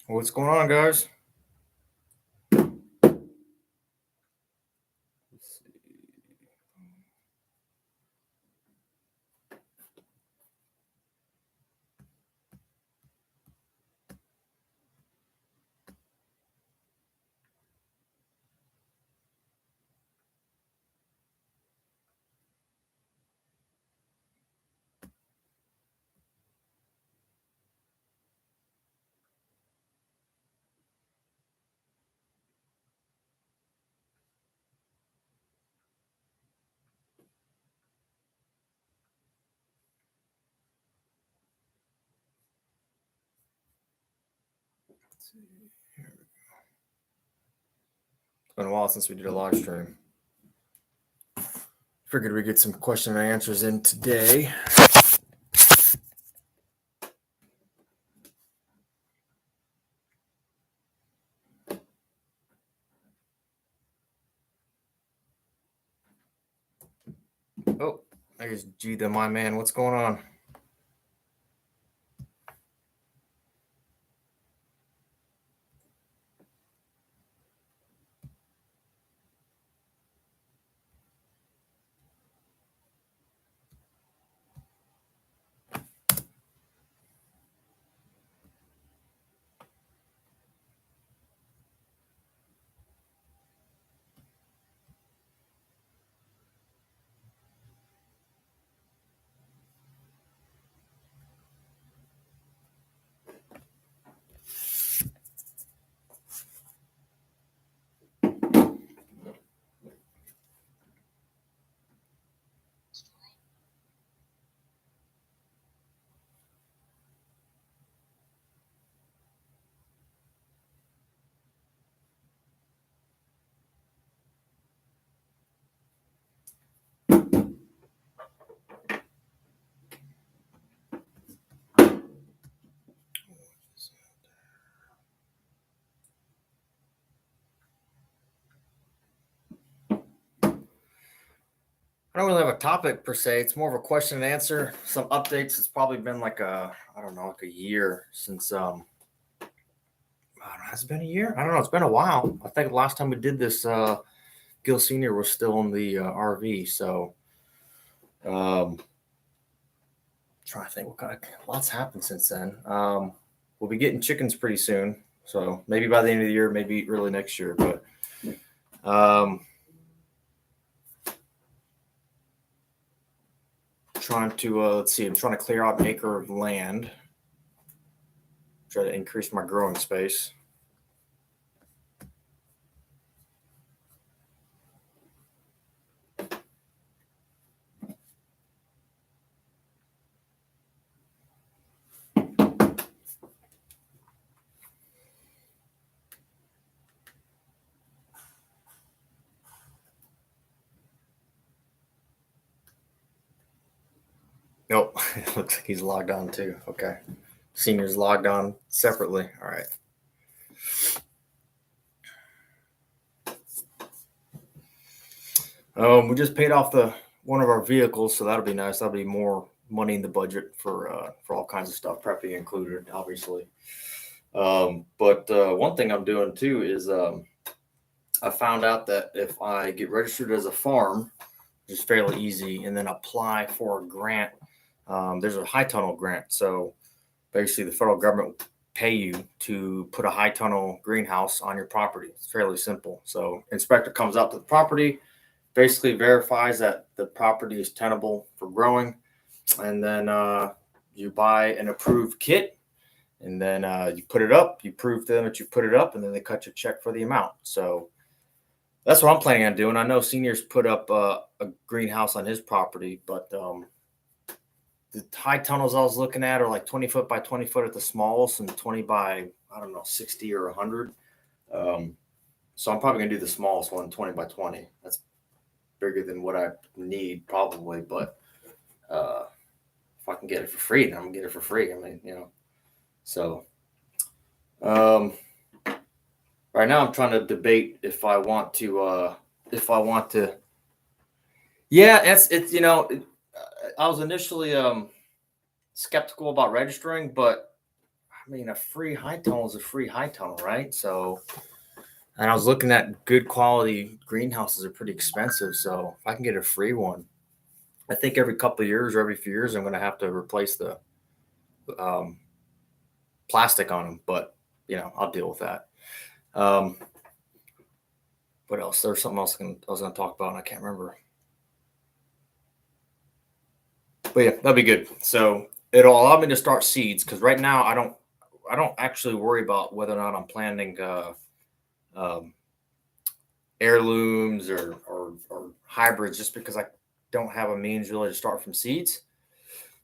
What's going on, guys? Let's see. Here we go. It's been a while since we did a live stream. Figured we'd get some question and answers in today. Oh, I guess G the my man. What's going on? I don't really have a topic per se. It's more of a question and answer. Some updates. It's probably been like a year since I don't know, has it been a year? I don't know. It's been a while. I think the last time we did this, Gil Senior was still in the RV. So, trying to think what kind of lots happened since then. We'll be getting chickens pretty soon. So maybe by the end of the year, maybe early next year. But trying to let's see. I'm trying to clear out an acre of land. Try to increase my growing space. Nope, it looks like he's logged on too. Okay. Senior's logged on separately. All right. We just paid off one of our vehicles, so that'll be nice. That'll be more money in the budget for all kinds of stuff, prepping included, obviously. But one thing I'm doing too is I found out that if I get registered as a farm, which is fairly easy, and then apply for a grant, there's a high tunnel grant. So basically, the federal government will pay you to put a high tunnel greenhouse on your property. It's fairly simple. So inspector comes out to the property, basically verifies that the property is tenable for growing, and then you buy an approved kit, and then you put it up. You prove to them that you put it up, and then they cut you a check for the amount. So that's what I'm planning on doing. I know Senior's put up a greenhouse on his property, but the high tunnels I was looking at are like 20 foot by 20 foot at the smallest and 20 by, 60 or 100. So I'm probably going to do the smallest one, 20 by 20. That's bigger than what I need probably, but if I can get it for free, then I'm going to get it for free. I mean, so right now I'm trying to debate if I want to if I want to. Yeah, it's I was initially skeptical about registering, but I mean, a free high tunnel is a free high tunnel, right? So, and I was looking at good quality greenhouses are pretty expensive. So if I can get a free one, I think every couple of years or every few years, I'm going to have to replace the um, plastic on them. But I'll deal with that. Um, what else? There's something else I was going to talk about, and I can't remember. But yeah, that'd be good. So it'll allow me to start seeds because right now I don't actually worry about whether or not I'm planting um, heirlooms or hybrids just because I don't have a means really to start from seeds.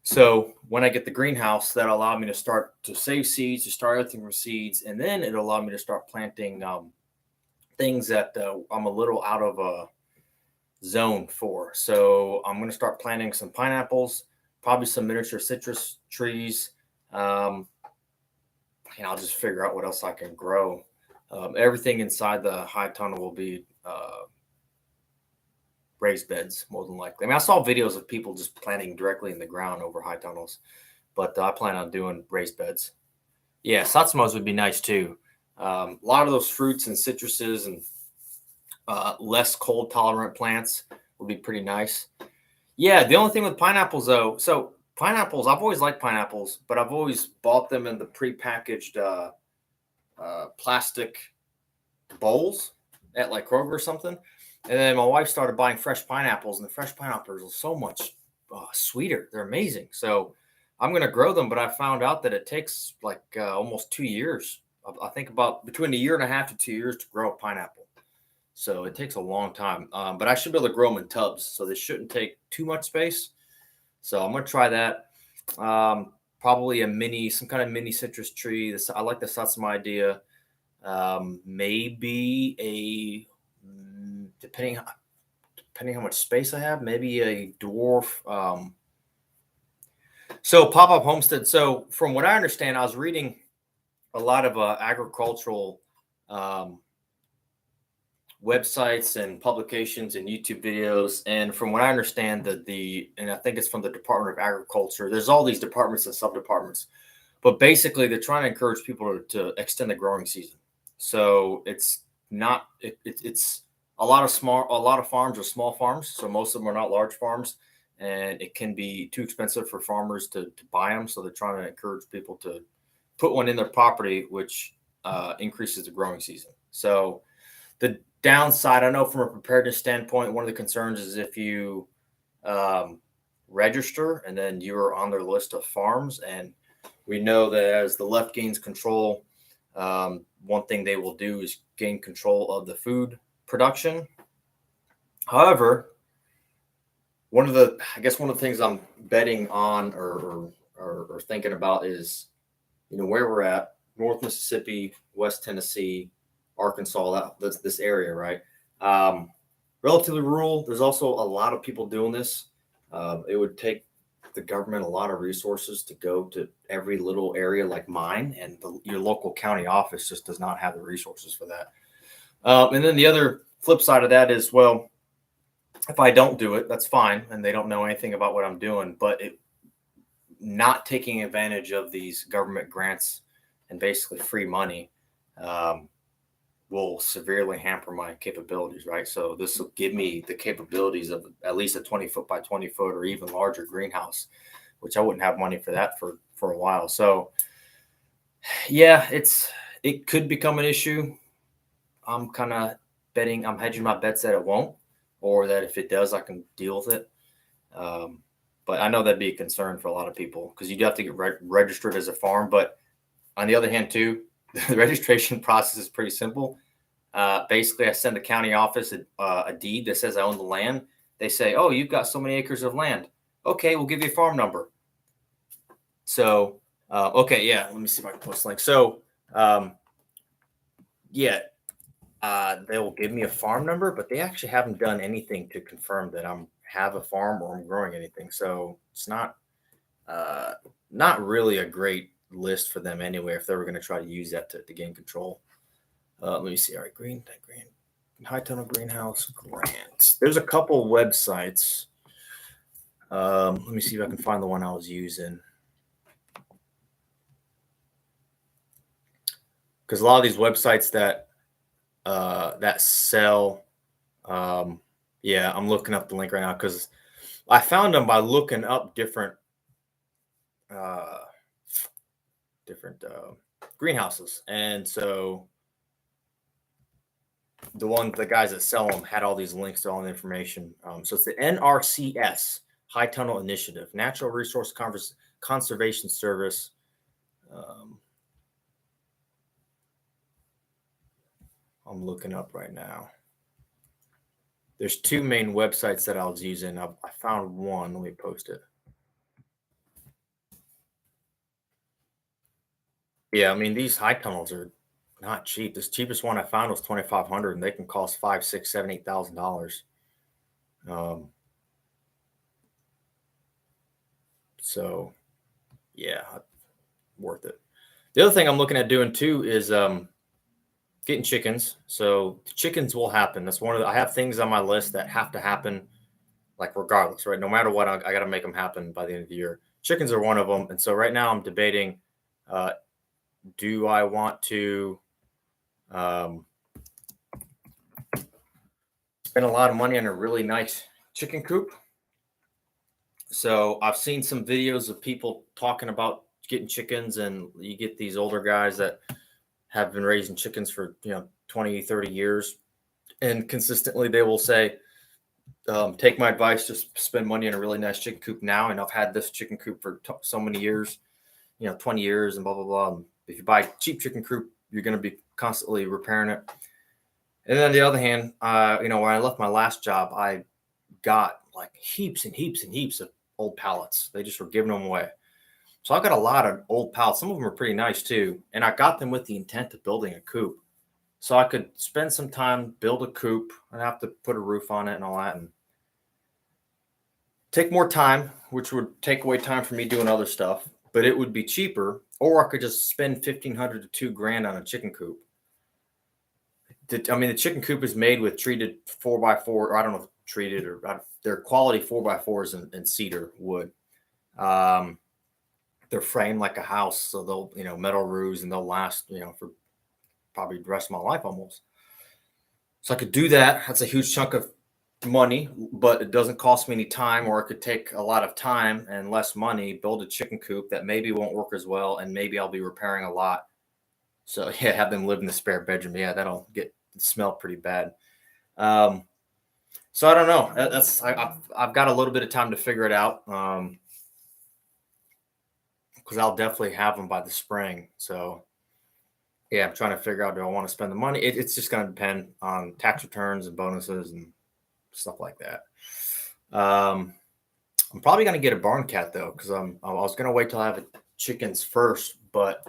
So when I get the greenhouse, that'll allow me to start to save seeds, to start everything from seeds, and then it'll allow me to start planting things that I'm a little out of a zone for. So I'm going to start planting some pineapples, probably some miniature citrus trees. I'll just figure out what else I can grow. Everything inside the high tunnel will be raised beds, more than likely. I mean, I saw videos of people just planting directly in the ground over high tunnels, but I plan on doing raised beds. Yeah, satsumos would be nice too. A lot of those fruits and citruses and less cold tolerant plants would be pretty nice. Yeah, the only thing with pineapples though, so pineapples, I've always liked pineapples, but I've always bought them in the prepackaged plastic bowls at like Kroger or something. And then my wife started buying fresh pineapples, and the fresh pineapples are so much sweeter. They're amazing. So I'm going to grow them, but I found out that it takes like almost 2 years. I think about between a year and a half to 2 years to grow a pineapple. So it takes a long time. But I should be able to grow them in tubs, so they shouldn't take too much space. So I'm going to try that. Probably some kind of mini citrus tree. I like the satsuma idea. Maybe depending how much space I have, maybe a dwarf. So pop-up homestead. So from what I understand, I was reading a lot of agricultural websites and publications and YouTube videos. And from what I understand, and I think it's from the Department of Agriculture, there's all these departments and sub-departments, but basically they're trying to encourage people to extend the growing season. So it's a lot of farms are small farms. So most of them are not large farms, and it can be too expensive for farmers to buy them. So they're trying to encourage people to put one in their property, which increases the growing season. So the downside, I know from a preparedness standpoint, one of the concerns is if you register and then you're on their list of farms. And we know that as the left gains control, one thing they will do is gain control of the food production. However, one of the things I'm betting on or thinking about is, where we're at, North Mississippi, West Tennessee, Arkansas, this area, right? Relatively rural. There's also a lot of people doing this. It would take the government a lot of resources to go to every little area like mine, and your local county office just does not have the resources for that. And then the other flip side of that is, well, if I don't do it, that's fine, and they don't know anything about what I'm doing, but not taking advantage of these government grants and basically free money will severely hamper my capabilities, right? So this will give me the capabilities of at least a 20-foot by 20-foot or even larger greenhouse, which I wouldn't have money for that for a while. So yeah, it could become an issue. I'm kind of I'm hedging my bets that it won't, or that if it does, I can deal with it. But I know that'd be a concern for a lot of people because you'd have to get registered as a farm. But on the other hand, too, the registration process is pretty simple. Basically, I send the county office a deed that says I own the land. They say, "Oh, you've got so many acres of land. Okay, we'll give you a farm number." So, okay, yeah. Let me see if I can post a link. So, yeah, they will give me a farm number, but they actually haven't done anything to confirm that I'm have a farm or I'm growing anything. So it's not really a great list for them anyway if they were going to try to use that to gain control. Let me see. All right, green. High tunnel greenhouse grant. There's a couple websites. Let me see if I can find the one I was using. Because a lot of these websites that sell, yeah, I'm looking up the link right now because I found them by looking up different uh, greenhouses, and so the guys that sell them had all these links to all the information. So it's the NRCS High Tunnel Initiative, Natural Resource Conservation Service. I'm looking up right now. There's two main websites that I was using. I found one. Let me post it. Yeah, I mean these high tunnels are not cheap. This cheapest one I found was 2,500, and they can cost $5, $6, $7, $8,000. So yeah, worth it. The other thing I'm looking at doing too is getting chickens. So chickens will happen. That's one of I have things on my list that have to happen, like regardless, right? No matter what, I got to make them happen by the end of the year. Chickens are one of them, and so right now I'm debating: do I want to spend a lot of money on a really nice chicken coop? So I've seen some videos of people talking about getting chickens, and you get these older guys that have been raising chickens for 20, 30 years, and consistently they will say, take my advice, just spend money on a really nice chicken coop now. And I've had this chicken coop for so many years, 20 years and blah, blah, blah. And if you buy cheap chicken coop, you're going to be constantly repairing it. And then on the other hand, when I left my last job, I got like heaps and heaps and heaps of old pallets. They just were giving them away. So I got a lot of old pallets. Some of them are pretty nice too. And I got them with the intent of building a coop. So I could spend some time, build a coop, and have to put a roof on it and all that, and take more time, which would take away time from me doing other stuff, but it would be cheaper. Or I could just spend $1,500 to $2,000 on a chicken coop. The chicken coop is made with treated 4x4, or I don't know if treated or they're quality 4x4s and cedar wood. They're framed like a house, so they'll, metal roofs, and they'll last, for probably the rest of my life almost. So I could do that. That's a huge chunk of money, but it doesn't cost me any time, or it could take a lot of time and less money, build a chicken coop that maybe won't work as well, and maybe I'll be repairing a lot. So yeah, have them live in the spare bedroom. Yeah, that'll smell pretty bad. So I don't know. I've got a little bit of time to figure it out. Because I'll definitely have them by the spring. So yeah, I'm trying to figure out, do I want to spend the money? It's just going to depend on tax returns and bonuses and stuff like that. I'm probably going to get a barn cat though, because I was going to wait till I have chickens first, but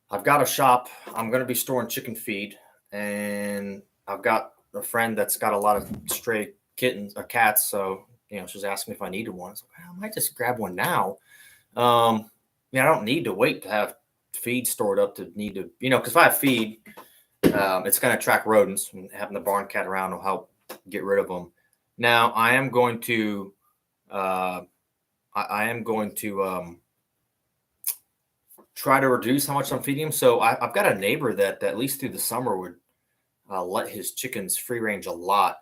I've got a shop. I'm going to be storing chicken feed, and I've got a friend that's got a lot of stray kittens or cats. So, she's asking me if I needed one. So I might just grab one now. I don't need to wait to have feed stored up to need to, because if I have feed, it's going to attract rodents, and having the barn cat around will help get rid of them. Now I am going to, try to reduce how much I'm feeding him. So I've got a neighbor that at least through the summer would let his chickens free range a lot.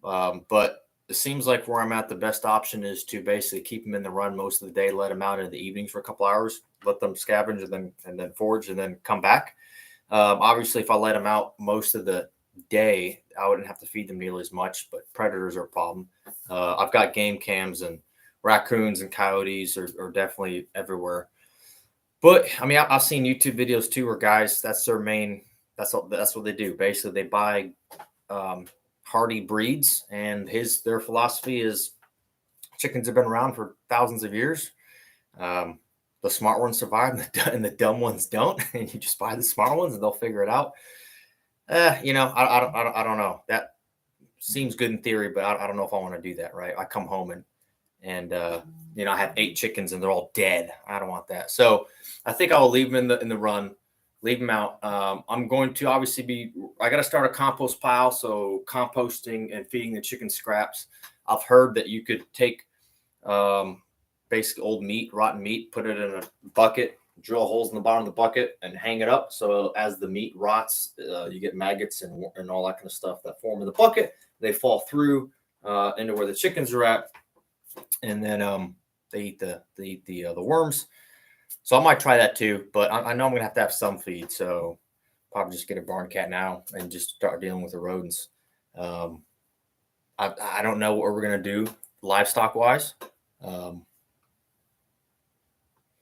But it seems like where I'm at, the best option is to basically keep them in the run most of the day, let them out in the evenings for a couple hours, let them scavenge and then forage and then come back. Obviously, if I let them out most of the day, I wouldn't have to feed them nearly as much, but predators are a problem. I've got game cams, and raccoons and coyotes are definitely everywhere. But I've seen YouTube videos too where guys, that's their main, that's what they do. Basically, they buy hardy breeds, and their philosophy is chickens have been around for thousands of years. The smart ones survive, and the dumb ones don't. And you just buy the smart ones, and they'll figure it out. I don't know. That seems good in theory, but I don't know if I want to do that. Right? I come home and I have 8 chickens and they're all dead. I don't want that. So I think I will leave them in the run. leave them out. I'm going to obviously I got to start a compost pile. So composting and feeding the chicken scraps. I've heard that you could take basically old meat, rotten meat, put it in a bucket, drill holes in the bottom of the bucket and hang it up. So as the meat rots, you get maggots and all that kind of stuff that form in the bucket. They fall through into where the chickens are at. And then they eat the worms. So I might try that too, but I know I'm gonna have to have some feed. So probably just get a barn cat now and just start dealing with the rodents. I don't know what we're gonna do livestock wise.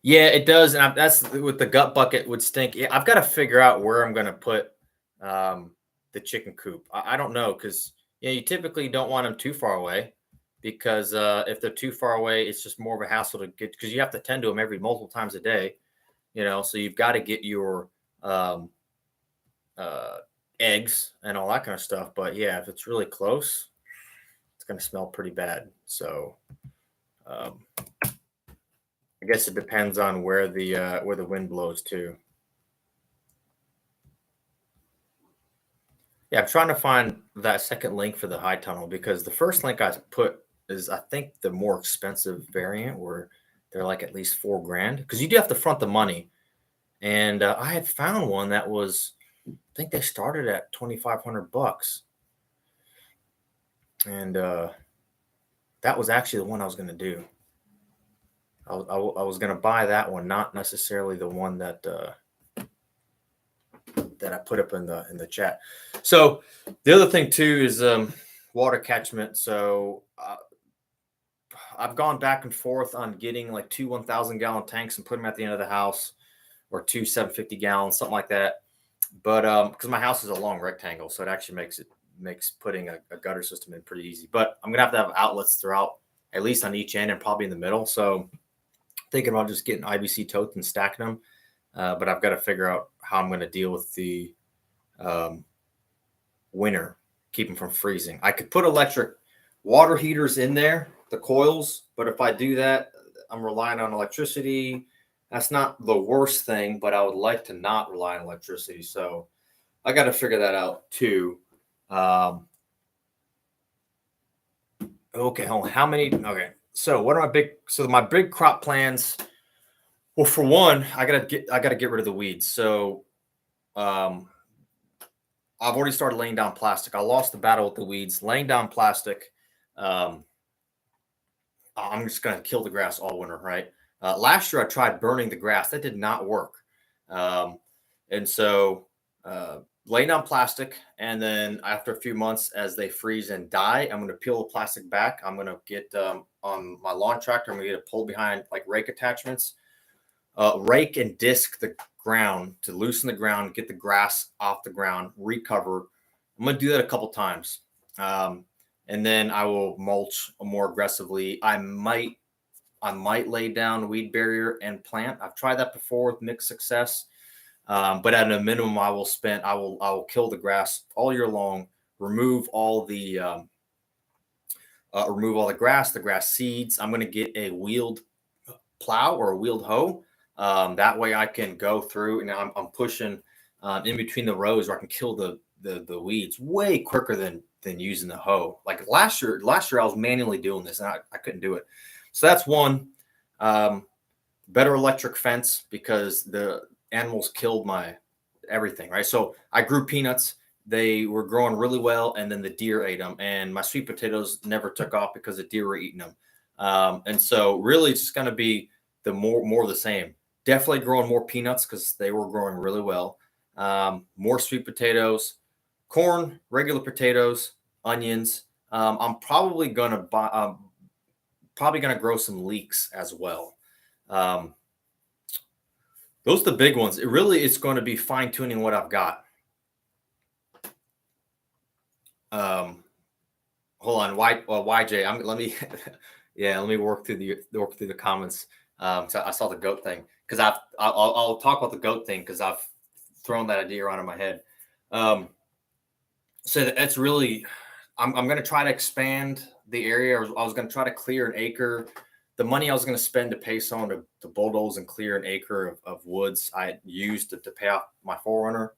Yeah, it does, and that's with the gut bucket would stink. Yeah, I've got to figure out where I'm gonna put the chicken coop. I don't know because you typically don't want them too far away because if they're too far away, it's just more of a hassle to get because you have to tend to them every multiple times a day. So you've got to get your um, eggs and all that kind of stuff. But yeah, if it's really close, it's going to smell pretty bad. So um, I guess it depends on where the wind blows too. Yeah, I'm trying to find that second link for the high tunnel because the first link I put is I think the more expensive variant where they're like at least $4,000 because you do have to front the money. And I had found one that was, I think they started at $2,500, and that was actually the one I was going to do. I was going to buy that one, not necessarily the one that I put up in the chat. So the other thing too is water catchment. So I've gone back and forth on getting like 2 1,000-gallon tanks and put them at the end of the house, or 2 750 gallons, something like that. But because my house is a long rectangle, so it actually makes putting a gutter system in pretty easy. But I'm gonna have to have outlets throughout, at least on each end and probably in the middle. So thinking about just getting IBC totes and stacking them. But I've got to figure out how I'm going to deal with the winter, keep them from freezing. I could put electric water heaters in there, the coils, but if I do that, I'm relying on electricity. That's not the worst thing, but I would like to not rely on electricity. So I got to figure that out too. Okay, hold on. How many? Okay, so what are my big crop plans? Well, for one, I gotta get rid of the weeds. So I've already started laying down plastic. I lost the battle with the weeds. Laying down plastic. I'm just gonna kill the grass all winter, right? Last year I tried burning the grass. That did not work. And so laying down plastic, and then after a few months, as they freeze and die, I'm going to peel the plastic back. I'm going to get on my lawn tractor. I'm going to get a pull behind like rake attachments, rake and disc the ground to loosen the ground, get the grass off the ground, recover. I'm going to do that a couple times, and then I will mulch more aggressively. I might lay down weed barrier and plant. I've tried that before with mixed success. But at a minimum, I will kill the grass all year long, remove all the grass, the grass seeds. I'm going to get a wheeled plow or a wheeled hoe. That way I can go through and I'm pushing in between the rows where I can kill the weeds way quicker than using the hoe. Like last year I was manually doing this and I couldn't do it. So that's one. Better electric fence because the animals killed my everything, right? So I grew peanuts. They were growing really well, and then the deer ate them. And my sweet potatoes never took off because the deer were eating them. And so really it's just going to be the more of the same. Definitely growing more peanuts because they were growing really well. More sweet potatoes, corn, regular potatoes, onions. I'm probably going to grow some leeks as well. Those are the big ones. It's going to be fine tuning what I've got. Hold on, YJ. Let me work through the comments. So I saw the goat thing because I'll talk about the goat thing because I've thrown that idea around in my head. So that's really, I'm going to try to expand the area. I was going to try to clear an acre the money I was going to spend to pay someone to bulldoze and clear an acre of woods I used to pay off my Forerunner.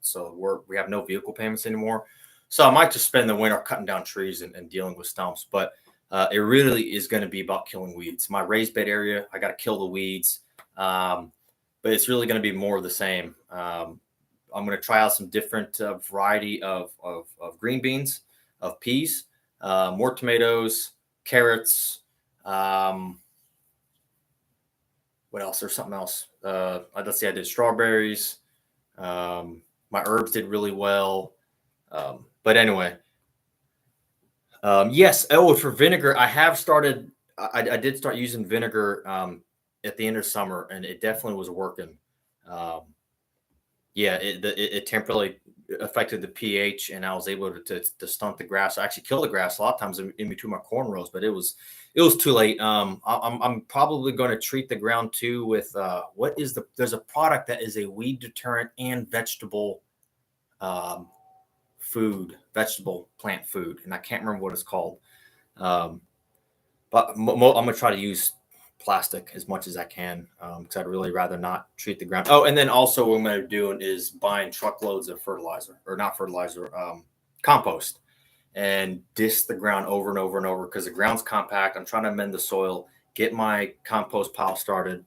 So we have no vehicle payments anymore. So I might just spend the winter cutting down trees and dealing with stumps. But it really is going to be about killing weeds. My raised bed area, I got to kill the weeds. But it's really going to be more of the same. I'm going to try out some different variety of green beans, of peas, more tomatoes, carrots. What else? There's something else. Let's see. I did strawberries. My herbs did really well. But anyway, yes. Oh, for vinegar, I have started. I did start using vinegar at the end of summer, and it definitely was working. Yeah, it temporarily affected the pH, and I was able to stunt the grass. I actually kill the grass a lot of times in between my corn rows, but it was too late. I'm probably going to treat the ground too with there's a product that is a weed deterrent and vegetable plant food, and I can't remember what it's called. But I'm gonna try to use plastic as much as I can because I'd really rather not treat the ground. Oh, and then also what I'm going to be doing is buying truckloads of fertilizer, or not fertilizer, compost, and disc the ground over and over and over because the ground's compact. I'm trying to amend the soil, get my compost pile started.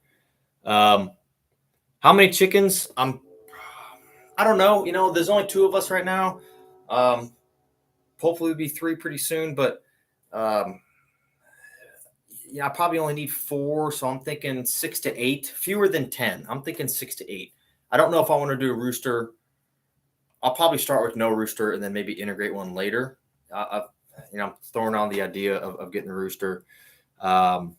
How many chickens? I don't know. There's only 2 of us right now. Hopefully it'll be 3 pretty soon, but I probably only need 4, so I'm thinking 6 to 8, fewer than 10. I'm thinking 6 to 8. I don't know if I want to do a rooster. I'll probably start with no rooster and then maybe integrate one later. I'm throwing on the idea of getting a rooster. Let's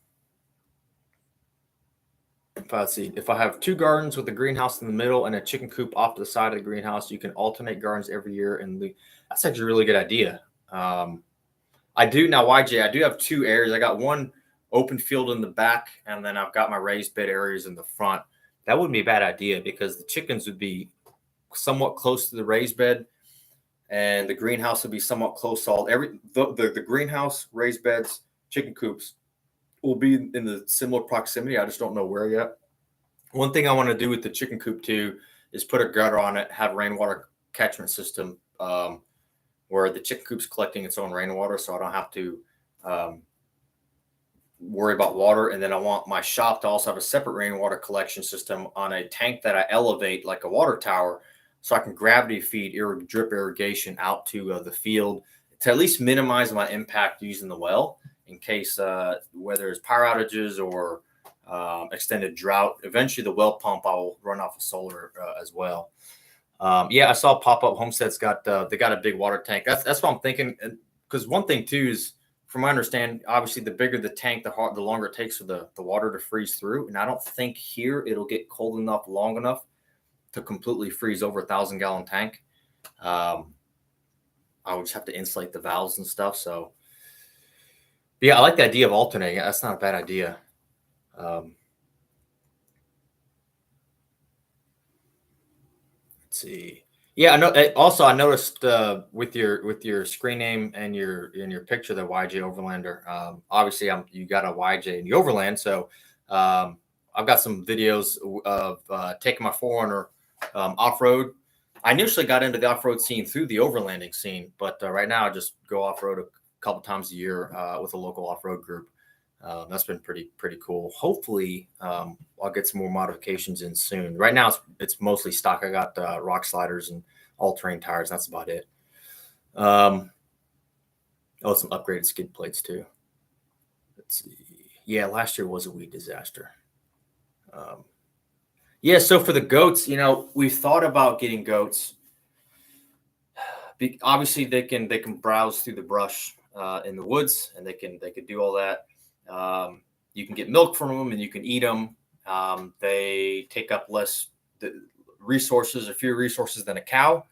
see. If I have 2 gardens with a greenhouse in the middle and a chicken coop off to the side of the greenhouse, you can alternate gardens every year, and that's actually a really good idea. I do now, YJ. I do have 2 areas. I got one open field in the back, and then I've got my raised bed areas in the front. That wouldn't be a bad idea because the chickens would be somewhat close to the raised bed, and the greenhouse would be somewhat close to all. The greenhouse, raised beds, chicken coops will be in the similar proximity. I just don't know where yet. One thing I want to do with the chicken coop too is put a gutter on it, have rainwater catchment system, where the chicken coop's collecting its own rainwater, so I don't have to worry about water. And then I want my shop to also have a separate rainwater collection system on a tank that I elevate like a water tower, so I can gravity feed drip irrigation out to the field to at least minimize my impact using the well in case whether it's power outages or extended drought. Eventually, the well pump I will run off of solar as well. I saw Pop-Up Homestead's got they got a big water tank. That's what I'm thinking. Because one thing too is, from my understanding, obviously the bigger the tank, the longer it takes for the water to freeze through. And I don't think here it'll get cold enough long enough to completely freeze over a 1,000-gallon tank. I would just have to insulate the valves and stuff. So I like the idea of alternating. That's not a bad idea. Let's see. Yeah, I know. Also, I noticed with your screen name and your picture, the YJ Overlander. Obviously, you got a YJ in the Overland, so I've got some videos of taking my Forerunner off road. I initially got into the off road scene through the overlanding scene, but right now I just go off road a couple times a year with a local off road group. That's been pretty cool. Hopefully, I'll get some more modifications in soon. Right now, it's mostly stock. I got rock sliders and all-terrain tires. That's about it. Some upgraded skid plates too. Let's see. Yeah, last year was a weed disaster. So for the goats, we thought about getting goats. Obviously, they can browse through the brush in the woods, and they could do all that. You can get milk from them and you can eat them. They take up less fewer resources than a cow.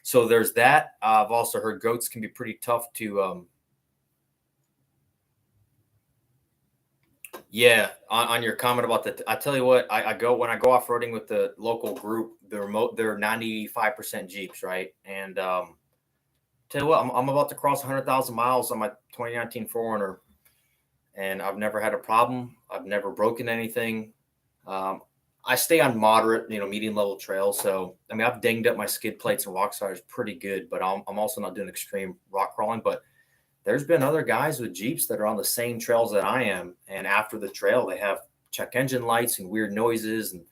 So there's that. I've also heard goats can be pretty tough to, on your comment about that. I tell you what, when I go off-roading with the local group, they're 95% Jeeps, right? And tell you what, I'm about to cross 100,000 miles on my 2019 4Runner. and I've never had a problem. I've never broken anything. Um, I stay on moderate, medium level trails. So, I mean, I've dinged up my skid plates and rock sliders pretty good, but I'm also not doing extreme rock crawling. But there's been other guys with Jeeps that are on the same trails that I am. And after the trail, they have check engine lights and weird noises, and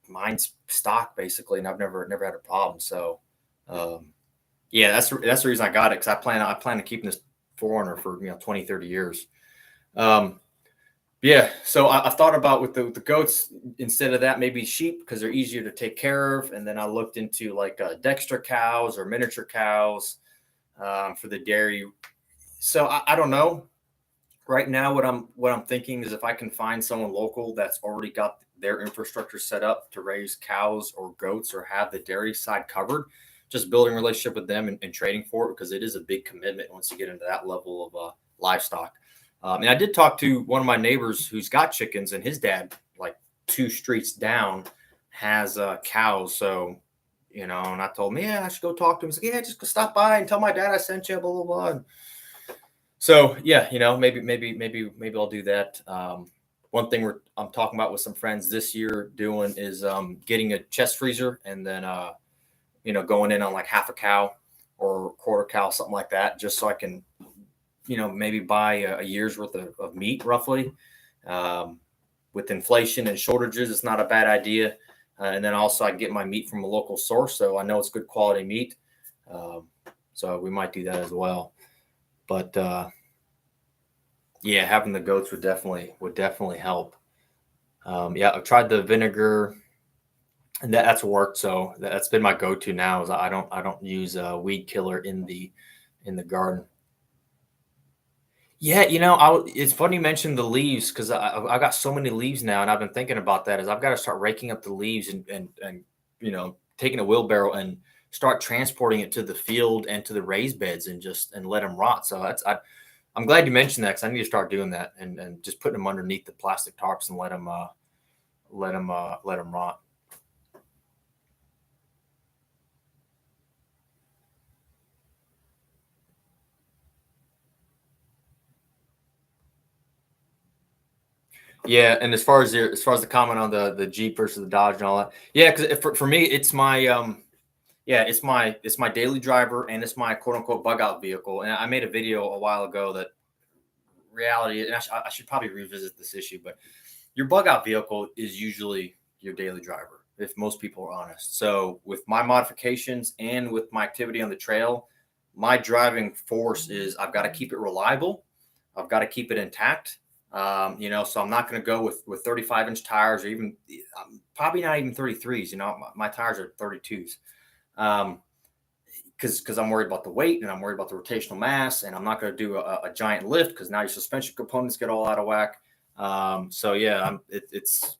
mine's stock basically. And I've never had a problem. So, yeah, that's the reason I got it. Cause I plan on keeping this 4Runner for, 20, 30 years. Yeah, so I've thought about with the goats, instead of that, maybe sheep, because they're easier to take care of. And then I looked into like Dexter cows or miniature cows for the dairy. So I don't know. Right now, what I'm thinking is if I can find someone local that's already got their infrastructure set up to raise cows or goats or have the dairy side covered, just building a relationship with them and trading for it, because it is a big commitment once you get into that level of livestock. And I did talk to one of my neighbors who's got chickens, and his dad, like 2 streets down, has cows. So, and I told him, yeah, I should go talk to him. He's like, yeah, just go stop by and tell my dad I sent you, blah, blah, blah. And so, yeah, maybe I'll do that. One thing I'm talking about with some friends this year doing is getting a chest freezer, and then, going in on like half a cow or quarter cow, something like that, just so I can maybe buy a year's worth of meat roughly. With inflation and shortages, it's not a bad idea. And then also I get my meat from a local source, so I know it's good quality meat. So we might do that as well. But yeah, having the goats would definitely help. Yeah, I've tried the vinegar, and that's worked. So that's been my go-to now. Is I don't use a weed killer in the garden. Yeah, it's funny you mentioned the leaves, because I got so many leaves now, and I've been thinking about that. Is I've got to start raking up the leaves and taking a wheelbarrow and start transporting it to the field and to the raised beds and let them rot. So I'm glad you mentioned that, because I need to start doing that and just putting them underneath the plastic tarps and let them rot. Yeah, and as far as the comment on the Jeep versus the Dodge and all that, yeah, because for me it's my yeah, it's my daily driver, and it's my quote unquote bug out vehicle. And I made a video a while ago that reality, and I should probably revisit this issue, but your bug out vehicle is usually your daily driver, if most people are honest. So with my modifications and with my activity on the trail, my driving force is I've got to keep it reliable. I've got to keep it intact. So I'm not going to go with 35-inch tires, or even probably not even 33s. My tires are 32s. Um, because I'm worried about the weight, and I'm worried about the rotational mass, and I'm not going to do a giant lift, because now your suspension components get all out of whack. So yeah, it's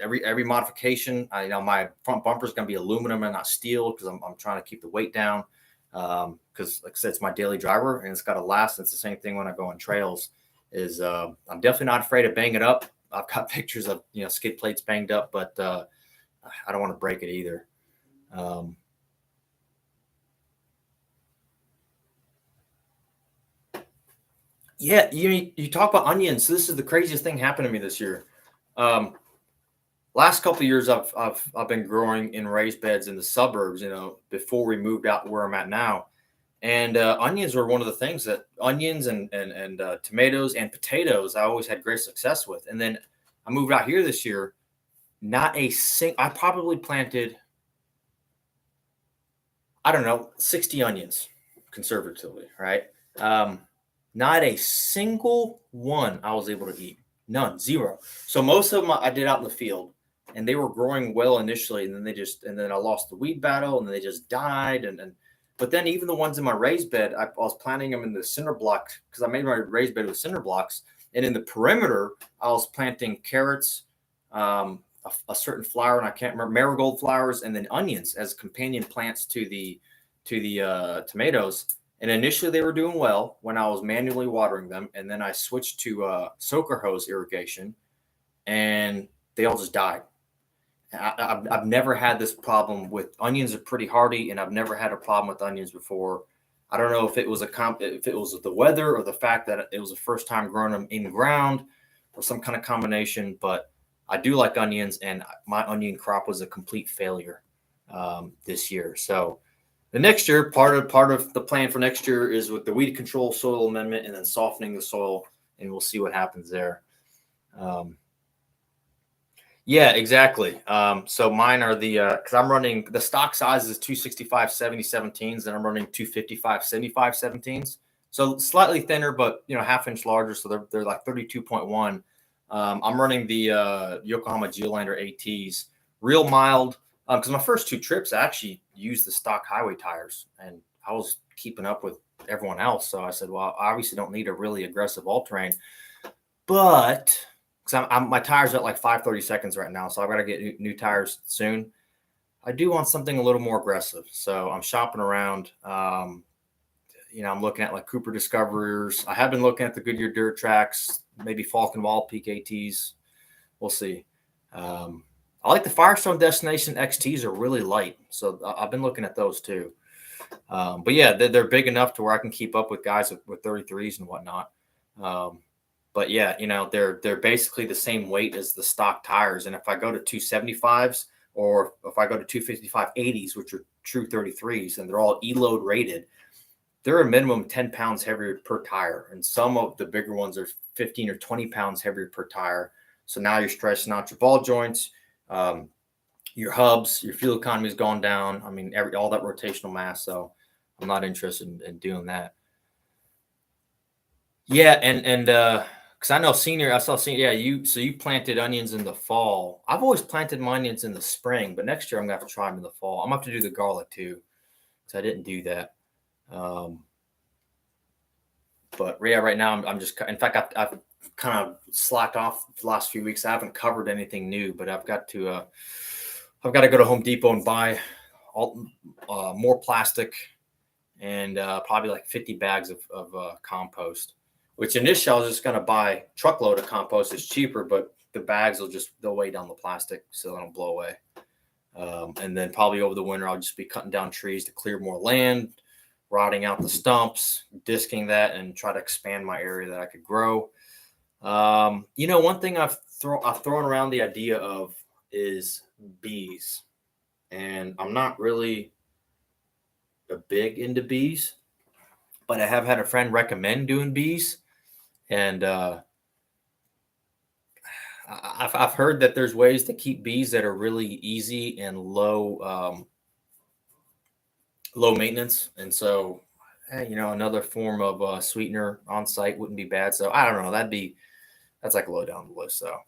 every modification. My front bumper is going to be aluminum and not steel, because I'm trying to keep the weight down. Because like I said, it's my daily driver, and it's got to last. And it's the same thing when I go on trails. I'm definitely not afraid of banging it up. I've got pictures of skid plates banged up, but I don't want to break it either. Yeah, you talk about onions. This is the craziest thing happened to me this year. Um, Last couple of years, I've been growing in raised beds in the suburbs. Before we moved out where I'm at now, and onions were one of the things that onions and tomatoes and potatoes I always had great success with. And then I moved out here this year. Not a sing. I probably planted, I don't know, 60 onions conservatively, right? Um, Not a single one I was able to eat. None, zero. So most of them I did out in the field, and they were growing well initially, and then I lost the weed battle, and then they just died. But then even the ones in my raised bed, I was planting them in the cinder block, because I made my raised bed with cinder blocks, and in the perimeter I was planting carrots, a certain flower, and I can't remember, marigold flowers, and then onions as companion plants to the tomatoes. And initially they were doing well when I was manually watering them. And then I switched to soaker hose irrigation, and they all just died. I've never had this problem with onions. Are pretty hardy, and I've never had a problem with onions before. I don't know if it was if it was the weather or the fact that it was the first time growing them in ground or some kind of combination. But I do like onions, and my onion crop was a complete failure this year. So the next year, part of the plan for next year is with the weed control, soil amendment, and then softening the soil, and we'll see what happens there. Yeah, exactly. So mine are the because I'm running the stock size is 265 70 17s, and I'm running 255 75 17s. So slightly thinner, but half inch larger. So they're like 32.1. I'm running the Yokohama Geolander ATs, real mild. Because my first two trips, I actually used the stock highway tires, and I was keeping up with everyone else. So I said, well, I obviously don't need a really aggressive all-terrain, but because my tires are at like 530 seconds right now, so I've got to get new tires soon. I do want something a little more aggressive, so I'm shopping around. I'm looking at like Cooper Discoverers. I have been looking at the Goodyear Dirt Tracks, maybe Falcon Wall Peak ATs. We'll see. I like the Firestone Destination XTs are really light, so I've been looking at those too. But yeah, they're big enough to where I can keep up with guys with 33s and whatnot. But yeah, they're basically the same weight as the stock tires. And if I go to 275s or if I go to 255 80s, which are true 33s, and they're all E-load rated, they're a minimum 10 pounds heavier per tire. And some of the bigger ones are 15 or 20 pounds heavier per tire. So now you're stressing out your ball joints, your hubs, your fuel economy has gone down. I mean, all that rotational mass. So I'm not interested in doing that. Yeah, and because I saw senior. Yeah, you planted onions in the fall. I've always planted my onions in the spring, but next year I'm gonna have to try them in the fall. I'm gonna have to do the garlic too, because I didn't do that. But yeah, right now I'm just. In fact, I've kind of slacked off the last few weeks. I haven't covered anything new, but I've got to go to Home Depot and buy more plastic and probably like 50 bags of compost. Which initially I was just going to buy a truckload of compost. It's cheaper, but the bags they'll weigh down the plastic so they don't blow away. And then probably over the winter, I'll just be cutting down trees to clear more land, rotting out the stumps, disking that, and try to expand my area that I could grow. One thing I've thrown around the idea of is bees. And I'm not really big into bees, but I have had a friend recommend doing bees. And I've heard that there's ways to keep bees that are really easy and low maintenance. And so, another form of sweetener on site wouldn't be bad. So I don't know. That's like low down the list. So,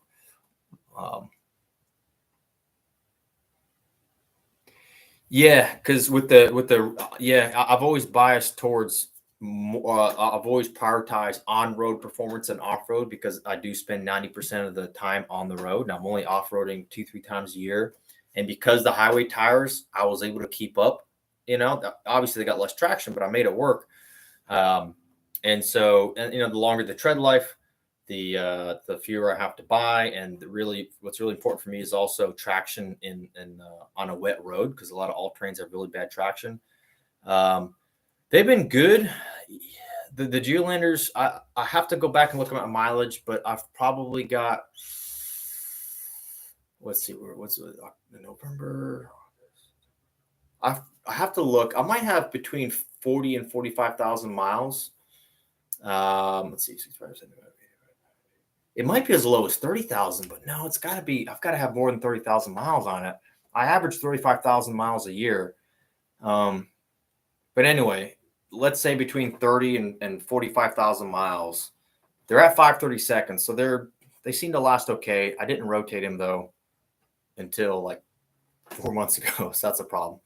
yeah, because I've always biased towards I've always prioritized on-road performance and off-road because I do spend 90% of the time on the road, and I'm only off-roading 2-3 times a year. And because the highway tires, I was able to keep up. Obviously they got less traction, but I made it work. And so, the longer the tread life, the fewer I have to buy. And what's really important for me is also traction on a wet road, because a lot of all-terrains have really bad traction. They've been good. The Geolanders, I have to go back and look at my mileage, but I've probably got, let's see, what's November? I have to look. I might have between 40 and 45,000 miles. Let's see, 65%. It might be as low as 30,000, but no, it's got to be. I've got to have more than 30,000 miles on it. I average 35,000 miles a year. But anyway, let's say between 30 and 45,000 miles. They're at 530 seconds, so they seem to last okay. I didn't rotate them though until like 4 months ago, so that's a problem.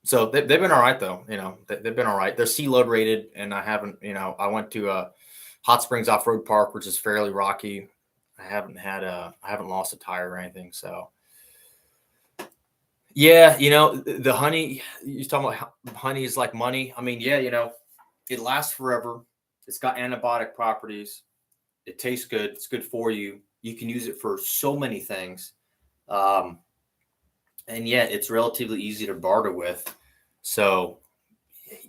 So they've been all right though. They've been all right. They're C-load rated, and I haven't. I went to Hot Springs Off-Road Park, which is fairly rocky. I haven't lost a tire or anything, so. Yeah, the honey, you're talking about honey is like money. I mean, yeah, it lasts forever. It's got antibiotic properties. It tastes good. It's good for you. You can use it for so many things. And yeah, it's relatively easy to barter with. So,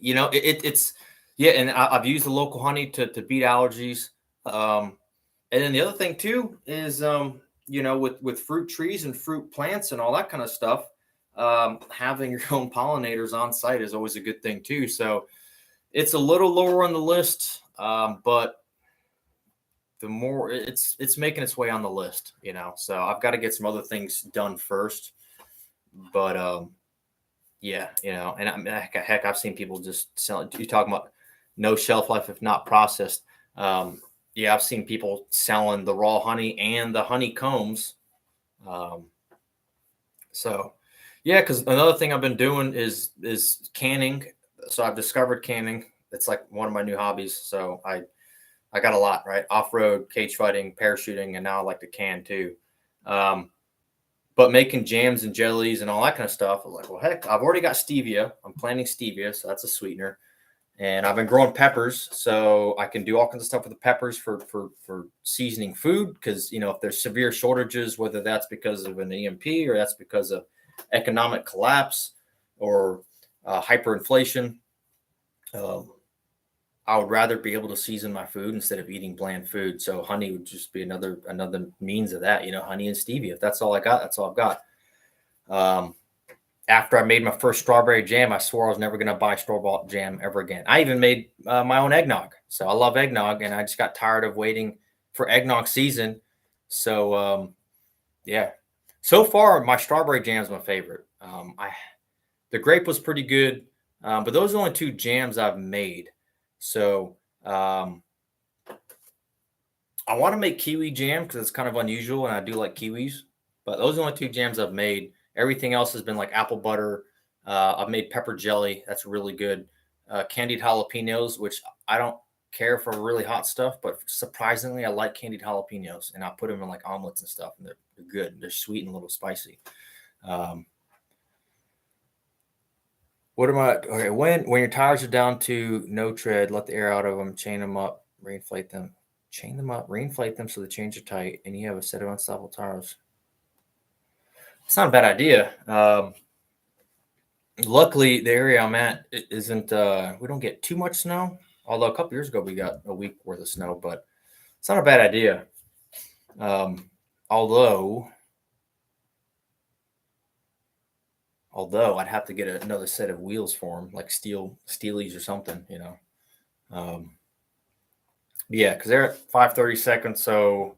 it's yeah, and I've used the local honey to beat allergies. And then the other thing too is, with fruit trees and fruit plants and all that kind of stuff, having your own pollinators on site is always a good thing too. So it's a little lower on the list, but the more it's making its way on the list. So I've got to get some other things done first. But yeah, and heck, I've seen people just sell it. You talking about no shelf life if not processed? Yeah, I've seen people selling the raw honey and the honeycombs. Um, so yeah, because another thing I've been doing is canning. So I've discovered canning. It's like one of my new hobbies. So I got a lot, right? Off road, cage fighting, parachuting, and now I like to can too. Um, but making jams and jellies and all that kind of stuff, I was like, well, heck, I've already got stevia. I'm planting stevia, so that's a sweetener. And I've been growing peppers, so I can do all kinds of stuff with the peppers for seasoning food. Because if there's severe shortages, whether that's because of an EMP or that's because of economic collapse or hyperinflation, um, I would rather be able to season my food instead of eating bland food. So honey would just be another means of that. Honey and stevia. If that's all I got, that's all I've got. Um, After I made my first strawberry jam, I swore I was never going to buy store bought jam ever again. I even made my own eggnog. So I love eggnog, and I just got tired of waiting for eggnog season. So yeah, so far my strawberry jam is my favorite. The grape was pretty good, but those are the only two jams I've made. So I want to make kiwi jam because it's kind of unusual, and I do like kiwis. But those are the only two jams I've made. Everything else has been like apple butter. I've made pepper jelly. That's really good. Candied jalapenos, which I don't care for really hot stuff, but surprisingly, I like candied jalapenos, and I put them in like omelets and stuff, and they're good. They're sweet and a little spicy. Um, what am I? Okay, when your tires are down to no tread, let the air out of them, chain them up, reinflate them. Chain them up, reinflate them so the chains are tight, and you have a set of unstoppable tires. It's not a bad idea. Luckily, the area I'm at isn't. We don't get too much snow. Although a couple years ago we got a week worth of snow, but it's not a bad idea. Although I'd have to get another set of wheels for them, like steelies or something. Yeah, because they're at 5/32, so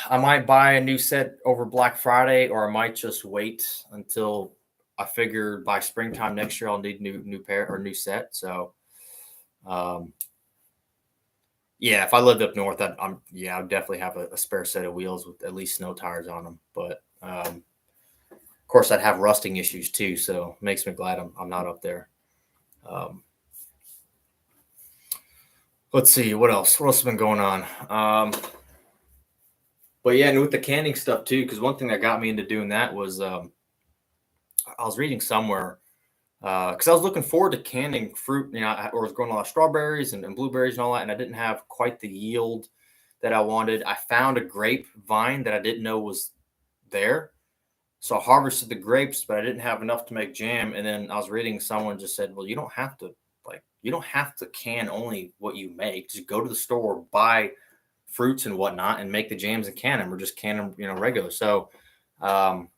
I might buy a new set over Black Friday, or I might just wait until I figure by springtime next year I'll need new pair or new set. So, yeah, if I lived up north, I'd definitely have a spare set of wheels with at least snow tires on them. But of course, I'd have rusting issues too, so it makes me glad I'm not up there. Let's see what else. What else has been going on? But yeah, and with the canning stuff too, because one thing that got me into doing that was I was reading somewhere because I was looking forward to canning fruit. I was growing a lot of strawberries and blueberries and all that, and I didn't have quite the yield that I wanted. I found a grape vine that I didn't know was there, so I harvested the grapes, but I didn't have enough to make jam. And then I was reading someone just said, "Well, you don't have to can only what you make. Just go to the store, buy fruits and whatnot, and make the jams and can them, or just can them, regular." So, so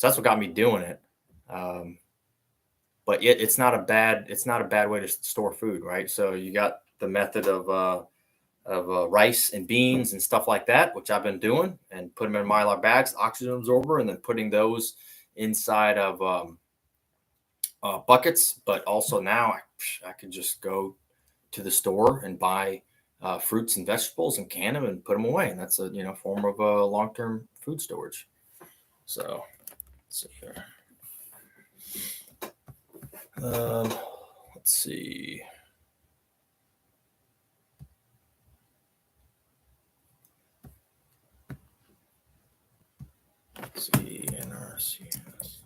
that's what got me doing it. But it's not a bad way to store food, right? So you got the method of rice and beans and stuff like that, which I've been doing, and put them in Mylar bags, oxygen absorber, and then putting those inside of buckets. But also now I could just go to the store and buy fruits and vegetables and can them and put them away, and that's a form of long-term food storage. So let's see here. Let's see. Let's see, NRCS.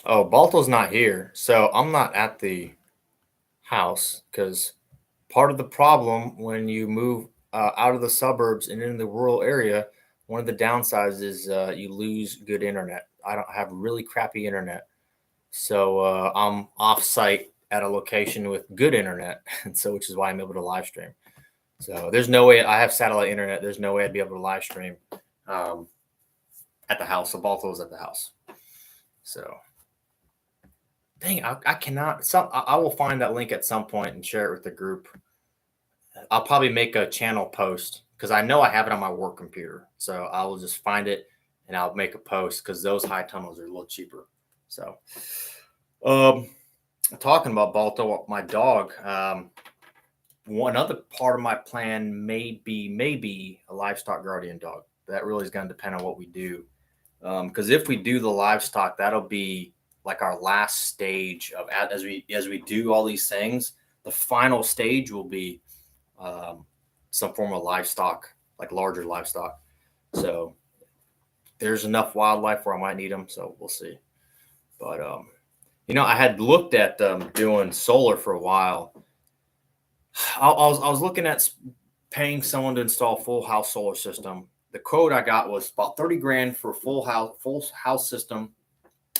Oh, Balto's not here, so I'm not at the house because part of the problem when you move out of the suburbs and in the rural area, one of the downsides is you lose good internet. I don't have really crappy internet, so I'm off site at a location with good internet, and so which is why I'm able to live stream. So there's no way I have satellite internet. There's no way I'd be able to live stream um, at the house. So Balto's at the house. So dang, I cannot. I will find that link at some point and share it with the group. I'll probably make a channel post because I know I have it on my work computer. So I will just find it and I'll make a post because those high tunnels are a little cheaper. So, talking about Balto, my dog. One other part of my plan may be a livestock guardian dog. That really is going to depend on what we do. Because if we do the livestock, that'll be like our last stage of as we do all these things. The final stage will be some form of livestock, like larger livestock. So there's enough wildlife where I might need them. So we'll see. But I had looked at doing solar for a while. I was looking at paying someone to install a full house solar system. The quote I got was about 30 grand for a full house system,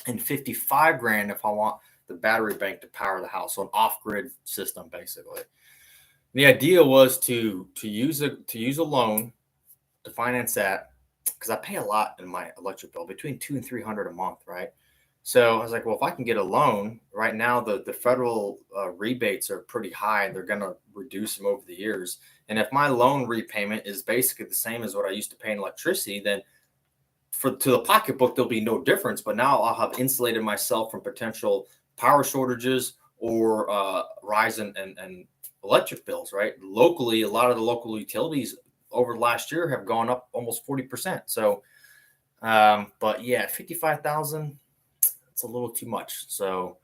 and 55 grand if I want the battery bank to power the house. So an off-grid system, basically. The idea was to use a loan to finance that, because I pay a lot in my electric bill, between $200 and $300 a month, right? So I was like, well, if I can get a loan right now, the federal rebates are pretty high. They're going to reduce them over the years. And if my loan repayment is basically the same as what I used to pay in electricity, then to the pocketbook, there'll be no difference. But now I'll have insulated myself from potential power shortages or rise in electric bills, right? Locally, a lot of the local utilities over the last year have gone up almost 40%. So, but yeah, 55,000. It's a little too much. So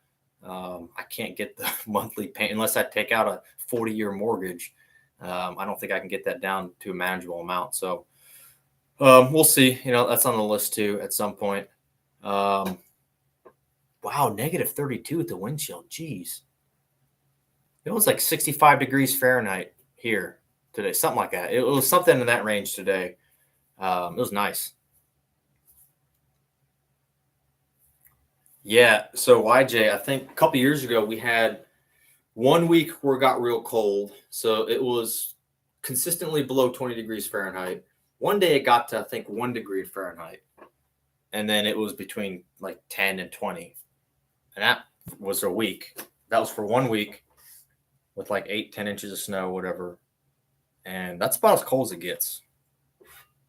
I can't get the monthly payment unless I take out a 40-year mortgage. I don't think I can get that down to a manageable amount. So we'll see. That's on the list too at some point. Wow, -32 with the wind chill. Jeez. It was like 65 degrees Fahrenheit here today, something like that. It was something in that range today. It was nice. Yeah. So YJ, I think a couple years ago we had 1 week where it got real cold. So it was consistently below 20 degrees Fahrenheit. One day it got to, I think, 1 degree Fahrenheit. And then it was between like 10 and 20. And that was a week. That was for 1 week with like 8-10 inches of snow, whatever. And that's about as cold as it gets.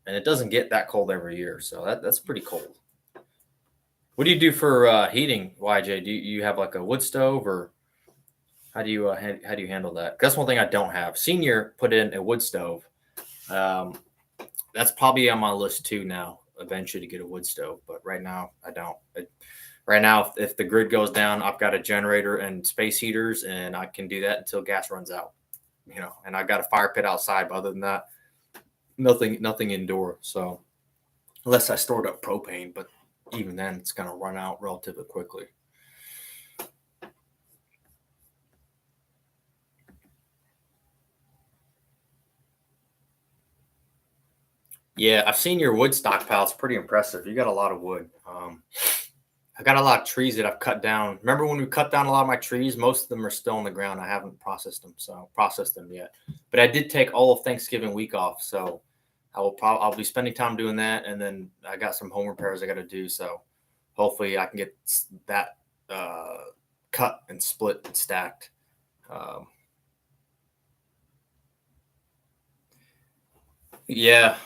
And it doesn't get that cold every year. So that's pretty cold. What do you do for heating, YJ? Do you have like a wood stove, or how do you handle that? That's one thing I don't have. Senior put in a wood stove. That's probably on my list too now, eventually, to get a wood stove. But right now, I don't. Right now, if the grid goes down, I've got a generator and space heaters, and I can do that until gas runs out. And I've got a fire pit outside. But other than that, nothing indoor. So unless I stored up propane, but even then, it's going to run out relatively quickly. Yeah, I've seen your wood stockpile. It's pretty impressive. You got a lot of wood. I got a lot of trees that I've cut down. Remember when we cut down a lot of my trees? Most of them are still on the ground. I haven't processed them yet. But I did take all of Thanksgiving week off, so I'll be spending time doing that, and then I got some home repairs I got to do. So hopefully I can get that cut and split and stacked. Yeah,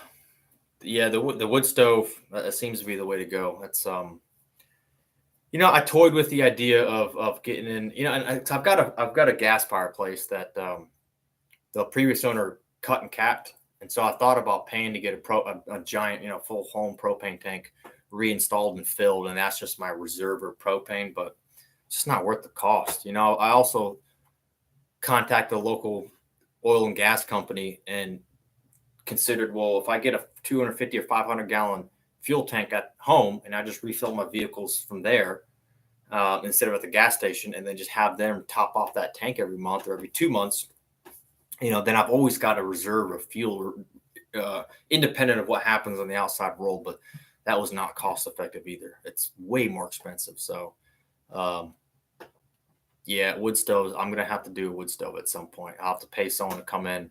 the wood stove seems to be the way to go. That's I toyed with the idea of getting in. And I've got a gas fireplace that the previous owner cut and capped. And so I thought about paying to get a giant, full home propane tank reinstalled and filled. And that's just my reserve of propane, but it's just not worth the cost. I also contacted a local oil and gas company and considered, well, if I get a 250 or 500 gallon fuel tank at home and I just refill my vehicles from there instead of at the gas station, and then just have them top off that tank every month or every 2 months, then I've always got a reserve of fuel, independent of what happens on the outside world. But that was not cost effective either. It's way more expensive. So, um, yeah, wood stoves. I'm gonna have to do a wood stove at some point. I'll have to pay someone to come in,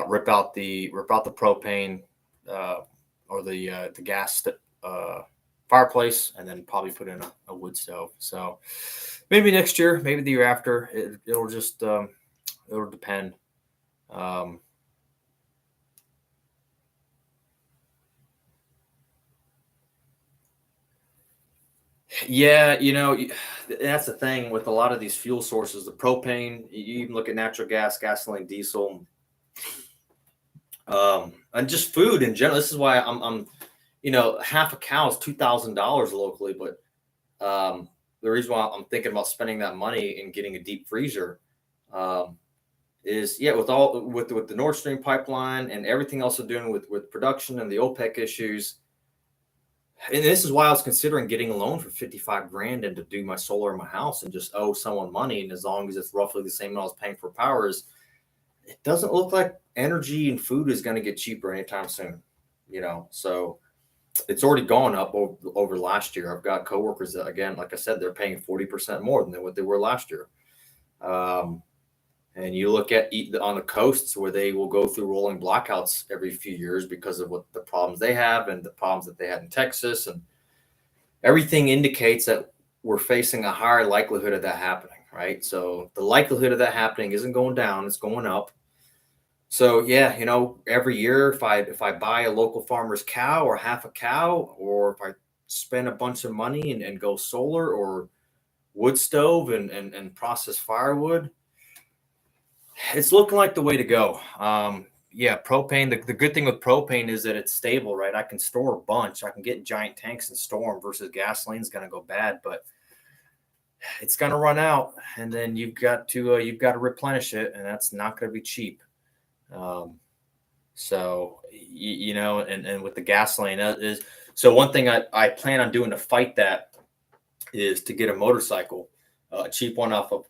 rip out the propane, uh, or the gas fireplace, and then probably put in a wood stove. So maybe next year, maybe the year after. It'll just it'll depend. Um, yeah, that's the thing with a lot of these fuel sources. The propane, you even look at natural gas, gasoline, diesel, and just food in general. This is why half a cow is $2,000 locally, but the reason why I'm thinking about spending that money and getting a deep freezer, um, is yeah, with the Nord Stream pipeline and everything else they're doing with production and the OPEC issues. And this is why I was considering getting a loan for 55 grand and to do my solar in my house and just owe someone money. And as long as it's roughly the same amount I was paying for power, is it doesn't look like energy and food is going to get cheaper anytime soon. So it's already gone up over last year. I've got coworkers that, again, like I said, they're paying 40% more than what they were last year. Um, and you look at on the coasts where they will go through rolling blackouts every few years because of what the problems they have and the problems that they had in Texas, and everything indicates that we're facing a higher likelihood of that happening, right? So the likelihood of that happening isn't going down; it's going up. So yeah, every year if I buy a local farmer's cow or half a cow, or if I spend a bunch of money and go solar or wood stove and process firewood, it's looking like the way to go. Yeah, propane. The good thing with propane is that it's stable, right? I can store a bunch. I can get giant tanks and store them versus gasoline is going to go bad, but it's going to run out, and then you've got to replenish it, and that's not going to be cheap. Um, so and with the gasoline is so one thing I plan on doing to fight that is to get a motorcycle, a cheap one off of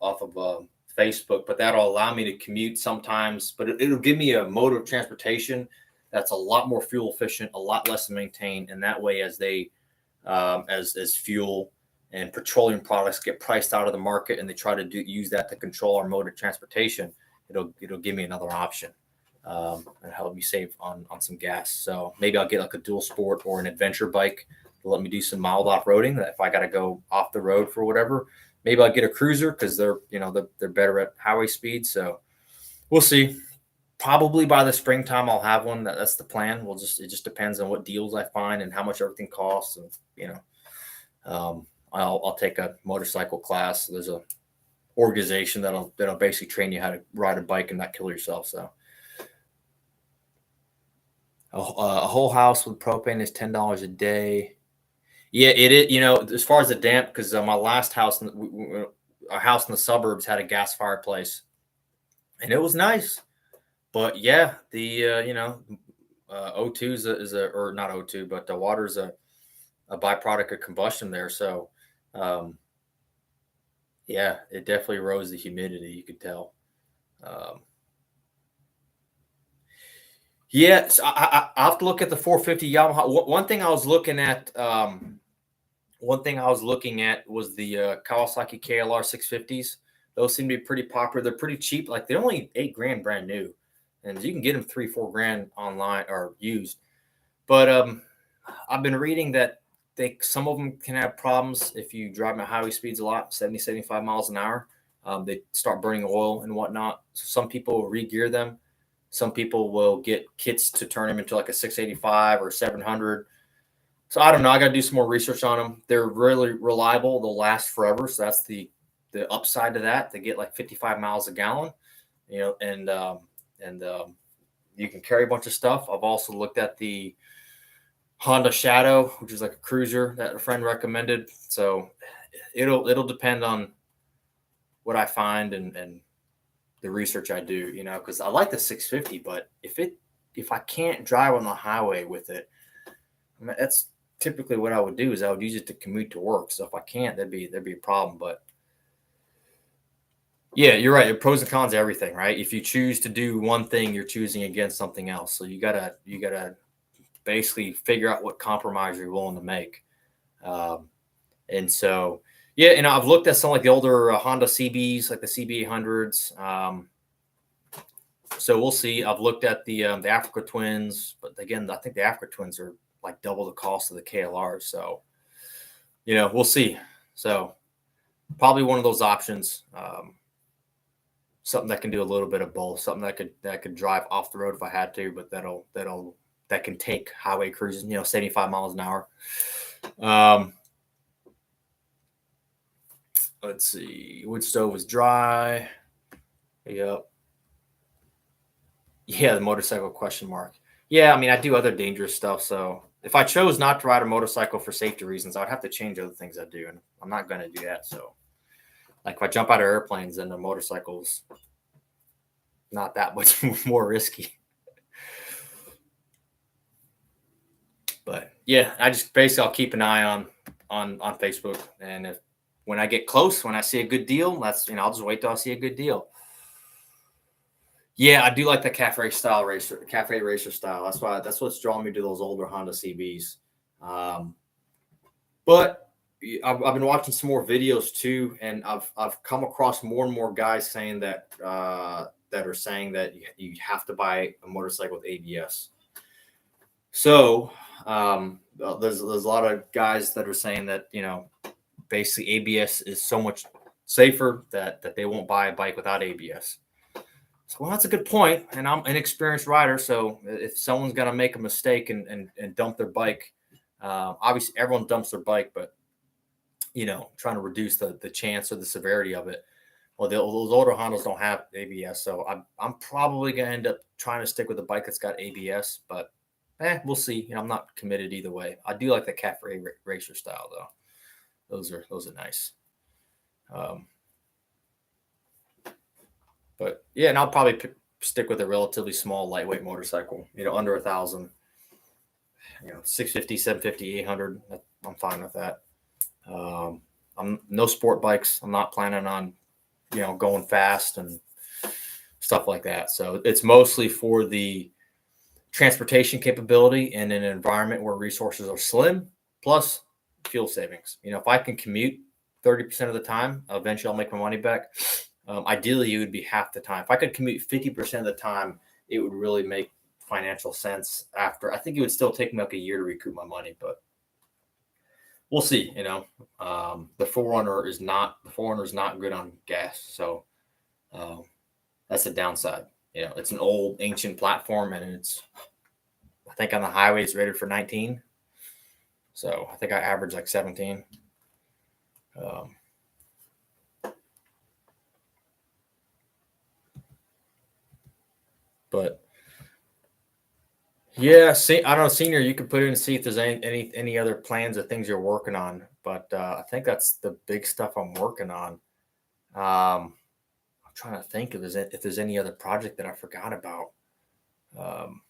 Facebook, but that'll allow me to commute sometimes. But it'll give me a mode of transportation that's a lot more fuel efficient, a lot less to maintain, and that way, as fuel and petroleum products get priced out of the market, and they try to use that to control our mode of transportation, it'll give me another option. And help me save on some gas. So maybe I'll get like a dual sport or an adventure bike to let me do some mild off roading. That if I got to go off the road for whatever, maybe I'll get a cruiser because they're better at highway speed. So we'll see. Probably by the springtime I'll have one. That's the plan. It just depends on what deals I find and how much everything costs. And I'll take a motorcycle class. There's a organization that'll basically train you how to ride a bike and not kill yourself. So a whole house with propane is $10 a day. Yeah, it is. As far as the damp, because my last house, our house in the suburbs had a gas fireplace, and it was nice. But yeah, the O2 or not O2, but the water is a byproduct of combustion there. So, um, yeah, it definitely rose the humidity. You could tell. Um, yeah, so I have to look at the 450 Yamaha. One thing I was looking at. One thing I was looking at was the Kawasaki KLR 650s. Those seem to be pretty popular. They're pretty cheap. Like they're only 8 grand brand new, and you can get them 3-4 grand online or used. But I've been reading that some of them can have problems if you drive at highway speeds a lot, 70, 75 miles an hour. They start burning oil and whatnot. So some people will re-gear them. Some people will get kits to turn them into like a 685 or 700. So I don't know. I got to do some more research on them. They're really reliable. They'll last forever. So that's the upside to that. They get like 55 miles a gallon, and you can carry a bunch of stuff. I've also looked at the Honda Shadow, which is like a cruiser that a friend recommended. So it'll depend on what I find and the research I do, because I like the 650, but if I can't drive on the highway with it, I mean, that's typically what I would do is I would use it to commute to work. So if I can't, that'd be a problem. But Yeah, you're right. Pros and cons, everything, right? If you choose to do one thing, you're choosing against something else. So you gotta basically figure out what compromise you're willing to make. Um, and so, yeah, and I've looked at some like the older Honda CBs, like the CB800s. So we'll see. I've looked at the Africa Twins, but again, I think the Africa Twins are like double the cost of the KLRs. So we'll see. So probably one of those options. Something that can do a little bit of both. Something that could drive off the road if I had to, but that can take highway cruising, 75 miles an hour. Um, let's see. Wood stove was dry. Yep. Yeah, the motorcycle question mark. Yeah, I mean, I do other dangerous stuff. So if I chose not to ride a motorcycle for safety reasons, I'd have to change other things I do, and I'm not going to do that. So, like if I jump out of airplanes, then the motorcycle's not that much more risky. But yeah, I just basically I'll keep an eye on Facebook, and if when I get close, when I see a good deal, I'll just wait till I see a good deal. Yeah, I do like the cafe racer style. That's what's drawing me to those older Honda CBs. Um, but I've been watching some more videos too, and I've come across more and more guys saying that are saying that you have to buy a motorcycle with ABS. So there's a lot of guys that are saying that basically ABS is so much safer that they won't buy a bike without ABS. So, well, that's a good point, and I'm an inexperienced rider. So if someone's gonna make a mistake and dump their bike, obviously everyone dumps their bike, but trying to reduce the chance or the severity of it. Well, those older Hondas don't have ABS, so I'm probably gonna end up trying to stick with a bike that's got ABS, but we'll see. I'm not committed either way. I do like the cafe racer style though. Those are nice. Um, but yeah, and I'll probably stick with a relatively small, lightweight motorcycle. Under 1,000. 650, 750, 800. I'm fine with that. I'm no sport bikes. I'm not planning on going fast and stuff like that. So it's mostly for the transportation capability in an environment where resources are slim, plus fuel savings. If I can commute 30% of the time, eventually I'll make my money back. Ideally, it would be half the time. If I could commute 50% of the time, it would really make financial sense. After I think it would still take me like a year to recoup my money, but we'll see. The Forerunner is not good on gas, so that's the downside. It's an old ancient platform, and I think on the highway it's rated for 19. So I think I average like 17. But yeah, see, I don't know, senior. You can put in and see if there's any other plans or things you're working on. But I think that's the big stuff I'm working on. I'm trying to think if there's any other project that I forgot about. Um,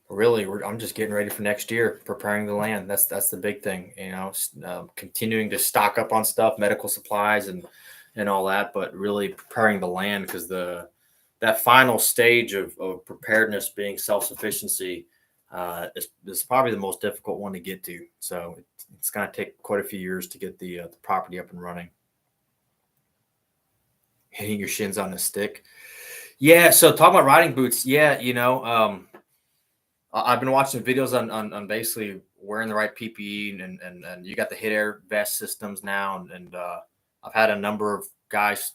really, I'm just getting ready for next year, preparing the land. That's the big thing. Continuing to stock up on stuff, medical supplies, and all that, but really preparing the land because that final stage of preparedness being self-sufficiency is probably the most difficult one to get to. So it's going to take quite a few years to get the property up and running. Hitting your shins on a stick. Yeah. So talking about riding boots. Yeah. I've been watching videos on basically wearing the right PPE and you got the hit air vest systems now. And I've had a number of guys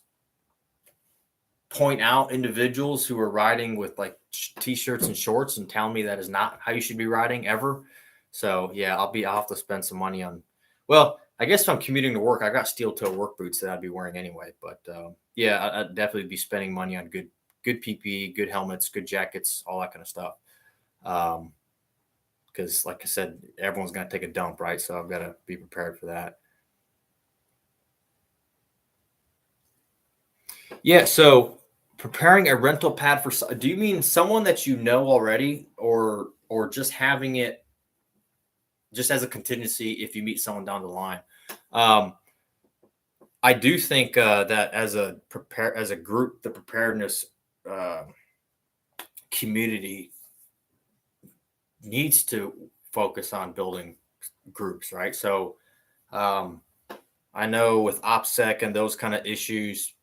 point out individuals who are riding with like t-shirts and shorts and tell me that is not how you should be riding ever. So yeah, I'll have to spend some money on, well, I guess if I'm commuting to work, I got steel toe work boots that I'd be wearing anyway. But yeah, I'd definitely be spending money on good PPE, good helmets, good jackets, all that kind of stuff. Because like I said, everyone's going to take a dump, right? So I've got to be prepared for that. Yeah. So preparing a rental pad do you mean someone that you know already or just having it just as a contingency if you meet someone down the line? I do think that as a group, the preparedness uh, community needs to focus on building groups, right? So um, I know with OPSEC and those kind of issues,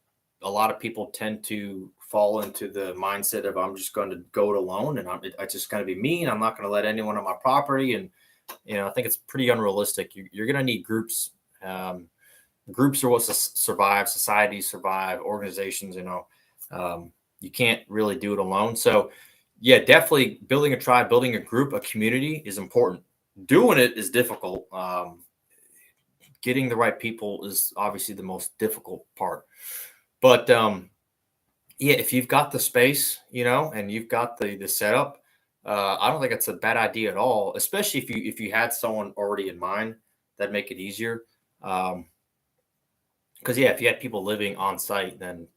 a lot of people tend to fall into the mindset of I'm just going to go it alone, and it's just going to be me, and I'm not going to let anyone on my property. And I think it's pretty unrealistic. You're going to need groups. Groups are what survive. Societies survive. Organizations, you can't really do it alone. So, yeah, definitely building a tribe, building a group, a community is important. Doing it is difficult. Getting the right people is obviously the most difficult part. But yeah, if you've got the space, and you've got the setup, I don't think it's a bad idea at all. Especially if you had someone already in mind, that'd make it easier. Because yeah, if you had people living on site, then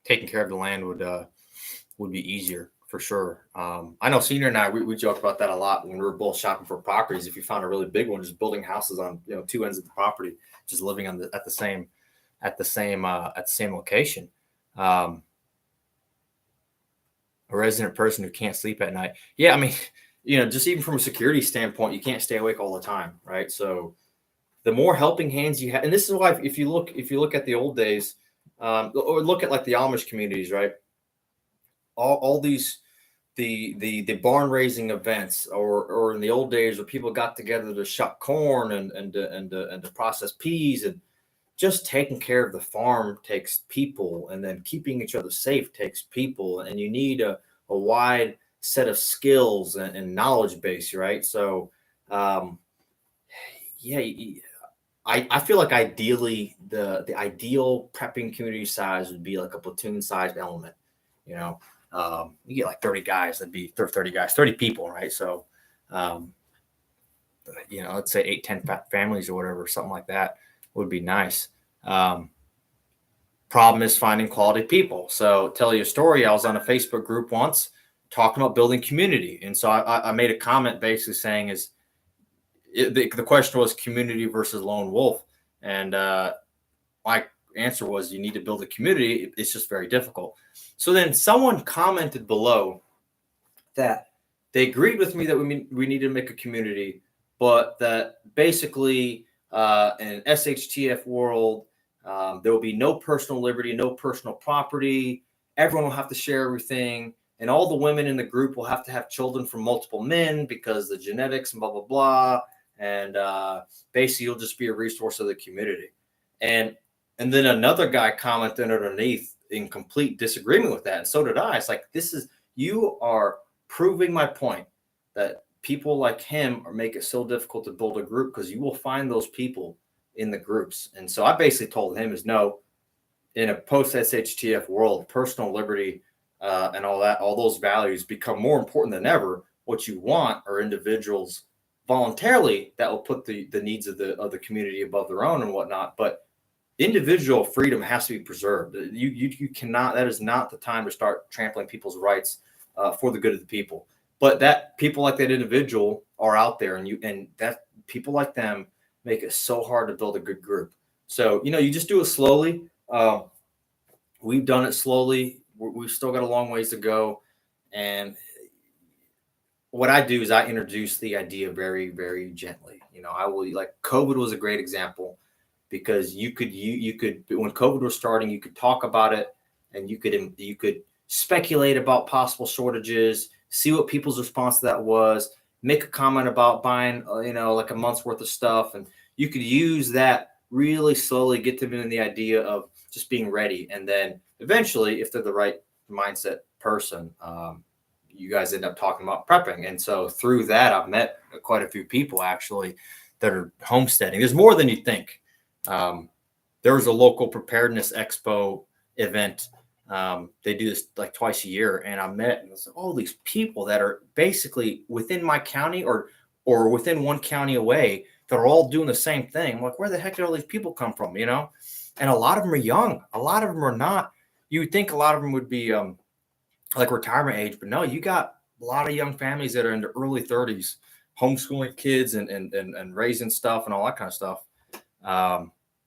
taking care of the land would be easier for sure. I know Senior and I we joke about that a lot when we were both shopping for properties. If you found a really big one, just building houses on two ends of the property, just living at the same location. A resident person who can't sleep at night. Yeah, I mean, just even from a security standpoint, you can't stay awake all the time, right? So the more helping hands you have, and this is why if you look at the old days, or look at like the Amish communities, right? All these the barn raising events, or in the old days where people got together to shuck corn and to process peas, and just taking care of the farm takes people, and then keeping each other safe takes people, and you need a wide set of skills and knowledge base, right? So yeah, I feel like ideally the ideal prepping community size would be like a platoon sized element. You get like 30 guys, that'd be 30 guys, 30 people, right? So let's say 8-10 families or whatever, something like that would be nice. Problem is finding quality people. So tell you a story. I was on a Facebook group once talking about building community, and so I made a comment basically saying the question was community versus lone wolf, and my answer was you need to build a community. It's just very difficult. So then someone commented below that they agreed with me that we need to make a community, but that basically in an SHTF world, there will be no personal liberty, no personal property. Everyone will have to share everything. And all the women in the group will have to have children from multiple men because the genetics and blah, blah, blah. And basically, you'll just be a resource of the community. And then another guy commented underneath in complete disagreement with that. And so did I. It's like, you are proving my point that people like him make it so difficult to build a group because you will find those people in the groups. And so I basically told him no, in a post-SHTF world, personal liberty and all those values become more important than ever. What you want are individuals voluntarily that will put the needs of the community above their own and whatnot. But individual freedom has to be preserved. You cannot. That is not the time to start trampling people's rights for the good of the people. But that people like that individual are out there, and that people like them make it so hard to build a good group. So you just do it slowly. We've done it slowly. We've still got a long ways to go, and what I do is I introduce the idea very, very gently. I will, like, COVID was a great example because you could when COVID was starting, you could talk about it, and you could speculate about possible shortages, see what people's response to that was, make a comment about buying like a month's worth of stuff, and you could use that really slowly, get them in the idea of just being ready, and then eventually, if they're the right mindset person, you guys end up talking about prepping. And so through that, I've met quite a few people actually that are homesteading. There's more than you think. There was a local preparedness expo event. They do this like twice a year, and I met all these people that are basically within my county or within one county away that are all doing the same thing. I'm like, where the heck did all these people come from? And a lot of them are young. A lot of them are not. You would think a lot of them would be like retirement age, but no, you got a lot of young families that are in their early 30s, homeschooling kids and raising stuff and all that kind of stuff.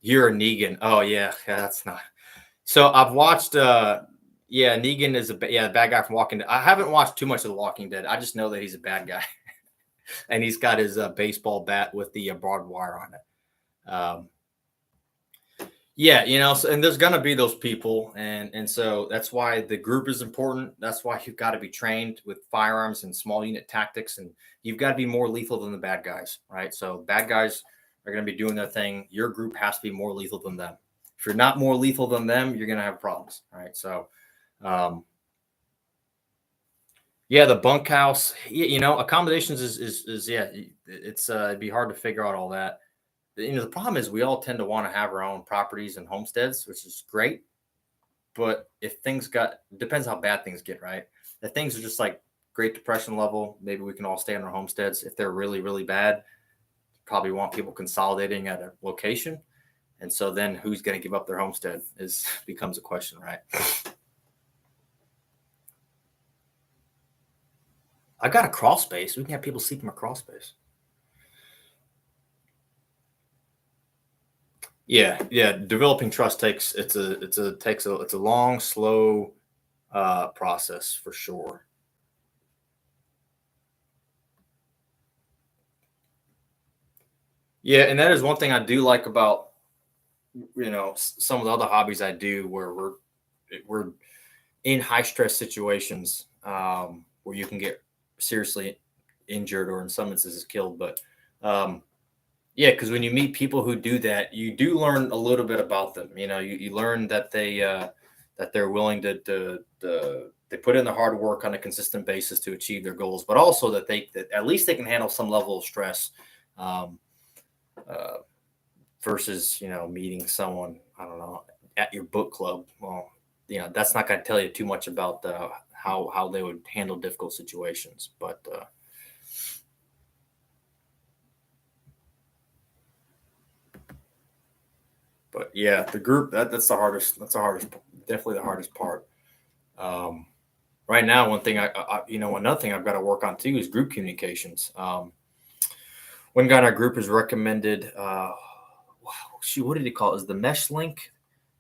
You're a Negan. Oh yeah, that's not. So I've watched. Yeah, Negan is the bad guy from Walking Dead. I haven't watched too much of The Walking Dead. I just know that he's a bad guy, and he's got his baseball bat with the barbed wire on it. Yeah, so, and there's gonna be those people, and so that's why the group is important. That's why you've got to be trained with firearms and small unit tactics, and you've got to be more lethal than the bad guys, right? So bad guys are gonna be doing their thing. Your group has to be more lethal than them. If you're not more lethal than them, you're gonna have problems, right? So, um, yeah, the bunkhouse, accommodations is yeah, it's it'd be hard to figure out all that. The problem is we all tend to want to have our own properties and homesteads, which is great. But if things depends how bad things get, right? If things are just like Great Depression level, maybe we can all stay in our homesteads. If they're really, really bad, probably want people consolidating at a location. And so then who's going to give up their homestead becomes a question, right? I got a crawl space. We can have people sleep in my crawl space. Yeah. Developing trust takes a long, slow process for sure. Yeah, and that is one thing I do like about some of the other hobbies I do, where we're in high stress situations, where you can get seriously injured or in some instances killed. But yeah, because when you meet people who do that, you do learn a little bit about them. You learn that they're willing to they put in the hard work on a consistent basis to achieve their goals, but also that at least they can handle some level of stress. Um, uh, Versus meeting someone, I don't know, at your book club. Well, that's not going to tell you too much about how they would handle difficult situations. But yeah, the group, that's the hardest. Definitely the hardest part. Um, right now, one thing another thing I've got to work on too is group communications. One guy in our group has recommended, what did he call it? Is the Mesh Link,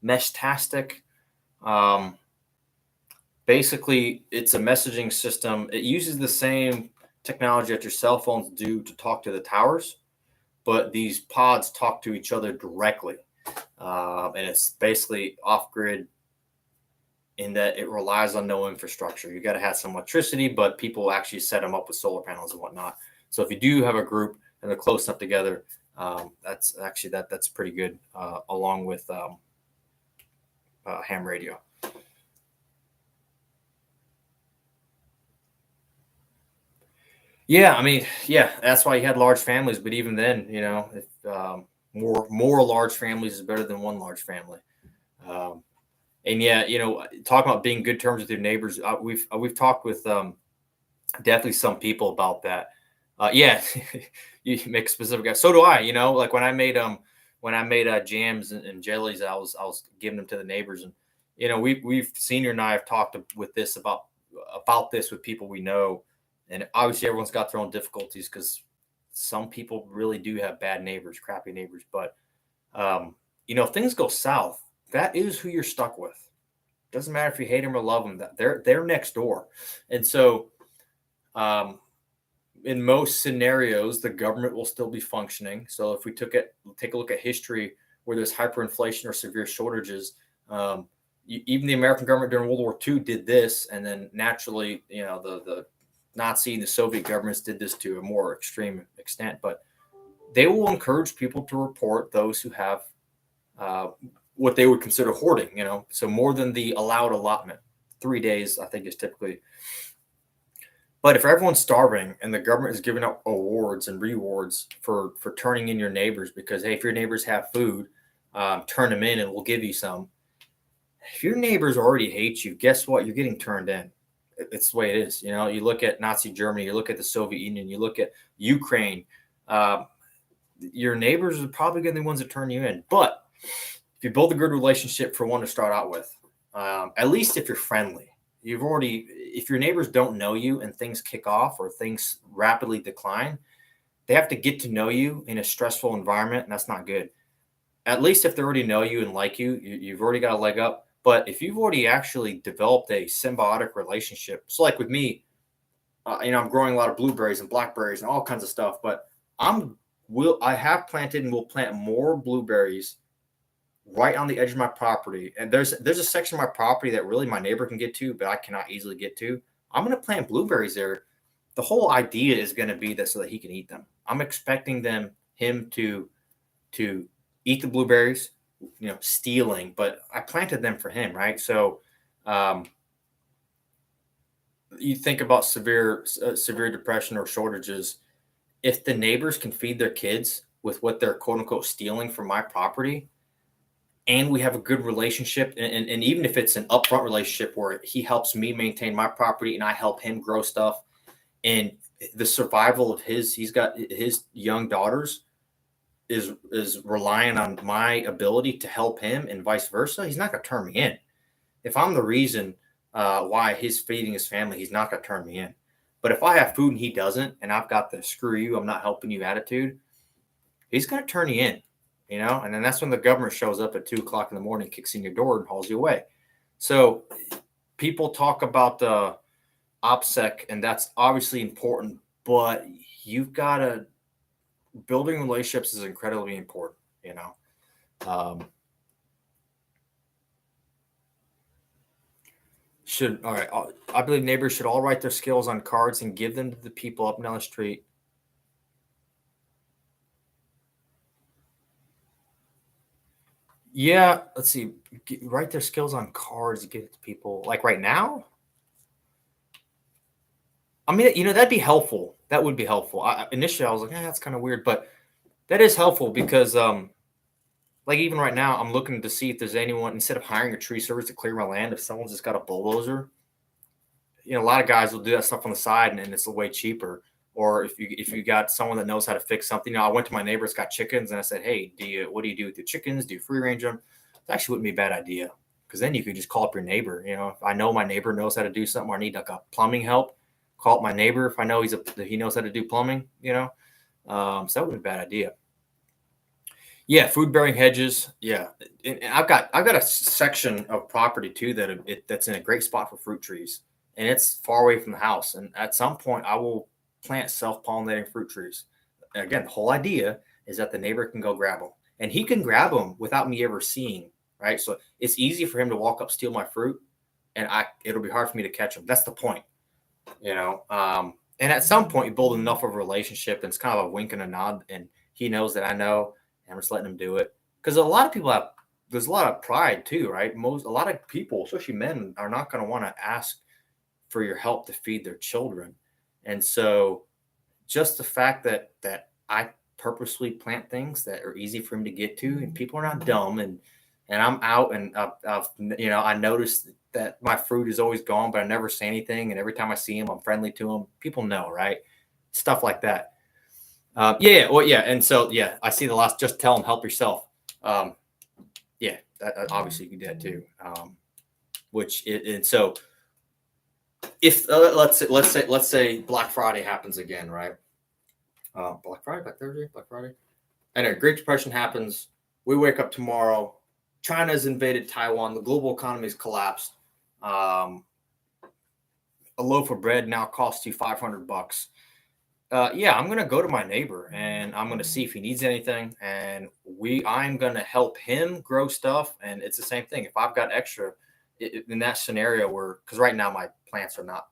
Meshtastic? Um, Basically, it's a messaging system. It uses the same technology that your cell phones do to talk to the towers, but these pods talk to each other directly. And it's basically off grid in that it relies on no infrastructure. You got to have some electricity, but people actually set them up with solar panels and whatnot. So if you do have a group and they're close enough together, that's actually that's pretty good, along with ham radio. Yeah, I mean, yeah, that's why you had large families. But even then, if more large families is better than one large family. Um, and yeah, talking about being good terms with your neighbors, we've talked with definitely some people about that. Yeah, you make specific guys. So do I. Like when I made jams and jellies, I was giving them to the neighbors, and we've Senior and I have talked with this about this with people we know, and obviously everyone's got their own difficulties because some people really do have bad neighbors, crappy neighbors. But if things go south, that is who you're stuck with. Doesn't matter if you hate them or love them. That they're next door, and so. In most scenarios, the government will still be functioning. So if we take a look at history where there's hyperinflation or severe shortages, even the American government during World War II did this, and then naturally, the Nazi and the Soviet governments did this to a more extreme extent. But they will encourage people to report those who have what they would consider hoarding. So more than the allowed allotment. 3 days, I think, is typically. But if everyone's starving and the government is giving out awards and rewards for turning in your neighbors, because hey, if your neighbors have food, turn them in and we'll give you some. If your neighbors already hate you, guess what? You're getting turned in. It's the way it is. You look at Nazi Germany, you look at the Soviet Union, you look at Ukraine. Your neighbors are probably going to be the ones that turn you in. But if you build a good relationship for one to start out with, at least if you're friendly. If your neighbors don't know you and things kick off or things rapidly decline, they have to get to know you in a stressful environment, and that's not good. at least if they already know you and like you've already got a leg up. But if you've already actually developed a symbiotic relationship, so like with me, I'm growing a lot of blueberries and blackberries and all kinds of stuff. But I have planted and will plant more blueberries right on the edge of my property. And there's a section of my property that really my neighbor can get to, but I cannot easily get to. I'm going to plant blueberries there. The whole idea is going to be that so that he can eat them. I'm expecting him to eat the blueberries, stealing, but I planted them for him, right? So, you think about severe depression or shortages. If the neighbors can feed their kids with what they're quote unquote stealing from my property, and we have a good relationship, and even if it's an upfront relationship where he helps me maintain my property and I help him grow stuff, and the survival of he's got his young daughters is relying on my ability to help him and vice versa, he's not going to turn me in. If I'm the reason why he's feeding his family, he's not going to turn me in. But if I have food and he doesn't, and I've got the screw you, I'm not helping you attitude, he's going to turn you in, and then that's when the government shows up at 2:00 in the morning, kicks in your door and hauls you away. So people talk about OPSEC, and that's obviously important, but you've got to building relationships is incredibly important, all right. I believe neighbors should all write their skills on cards and give them to the people up and down the street. Yeah, let's see. Write their skills on cards and give it to people. Like right now? I mean, that'd be helpful. That would be helpful. Initially, I was like, that's kind of weird, but that is helpful because, like even right now, I'm looking to see if there's anyone, instead of hiring a tree service to clear my land, if someone's just got a bulldozer, a lot of guys will do that stuff on the side, and it's way cheaper. Or if you got someone that knows how to fix something. I went to my neighbor's got chickens, and I said, hey, what do you do with your chickens? Do you free range them? It actually wouldn't be a bad idea, because then you could just call up your neighbor. If I know my neighbor knows how to do something, or I need like a plumbing help, call up my neighbor if I know he knows how to do plumbing. So that would be a bad idea. Yeah, food bearing hedges. Yeah, and I've got a section of property too that's in a great spot for fruit trees, and it's far away from the house. And at some point, I will plant self pollinating fruit trees. And again, the whole idea is that the neighbor can go grab them, and he can grab them without me ever seeing. Right, so it's easy for him to walk up, steal my fruit, and it'll be hard for me to catch him. That's the point, And at some point, you build enough of a relationship, and it's kind of a wink and a nod, and he knows that I know. And I'm just letting them do it, because a lot of people there's a lot of pride too, right? A lot of people, especially men, are not going to want to ask for your help to feed their children. And so just the fact that I purposely plant things that are easy for him to get to, and people are not dumb, and I'm out, and I noticed that my fruit is always gone, but I never say anything, and every time I see him, I'm friendly to him. People know, right? Stuff like that. And so I see the last. Just tell them, help yourself. Obviously you can do that too. And so if let's say Black Friday happens again, right? Black Friday, Black Thursday, Black Friday. Anyway, Great Depression happens. We wake up tomorrow. China's invaded Taiwan. The global economy has collapsed. A loaf of bread now costs you $500. I'm going to go to my neighbor, and I'm going to see if he needs anything, and I'm going to help him grow stuff. And it's the same thing. If I've got extra in that scenario because right now my plants are not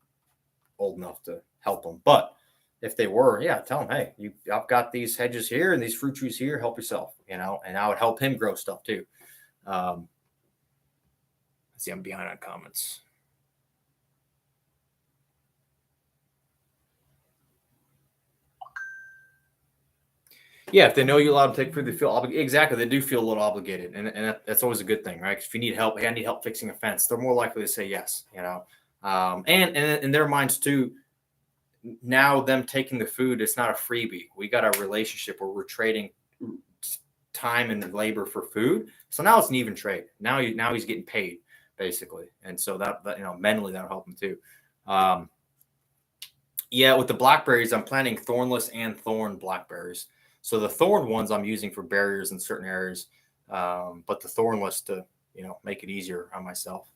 old enough to help them, but if they were, tell them, hey, I've got these hedges here and these fruit trees here, help yourself, and I would help him grow stuff too. Let's see, I'm behind on comments. Yeah, if they know you're allowed to take food, they feel obligated. Exactly, they do feel a little obligated, and that's always a good thing, right? If you need help, hey, I need help fixing a fence, they're more likely to say yes. And in their minds too. Now them taking the food, it's not a freebie. We got a relationship where we're trading time and labor for food. So now it's an even trade. Now he's getting paid basically, and so that mentally that'll help him too. With the blackberries, I'm planting thornless and thorn blackberries. So the thorn ones I'm using for barriers in certain areas. but the thornless to, make it easier on myself.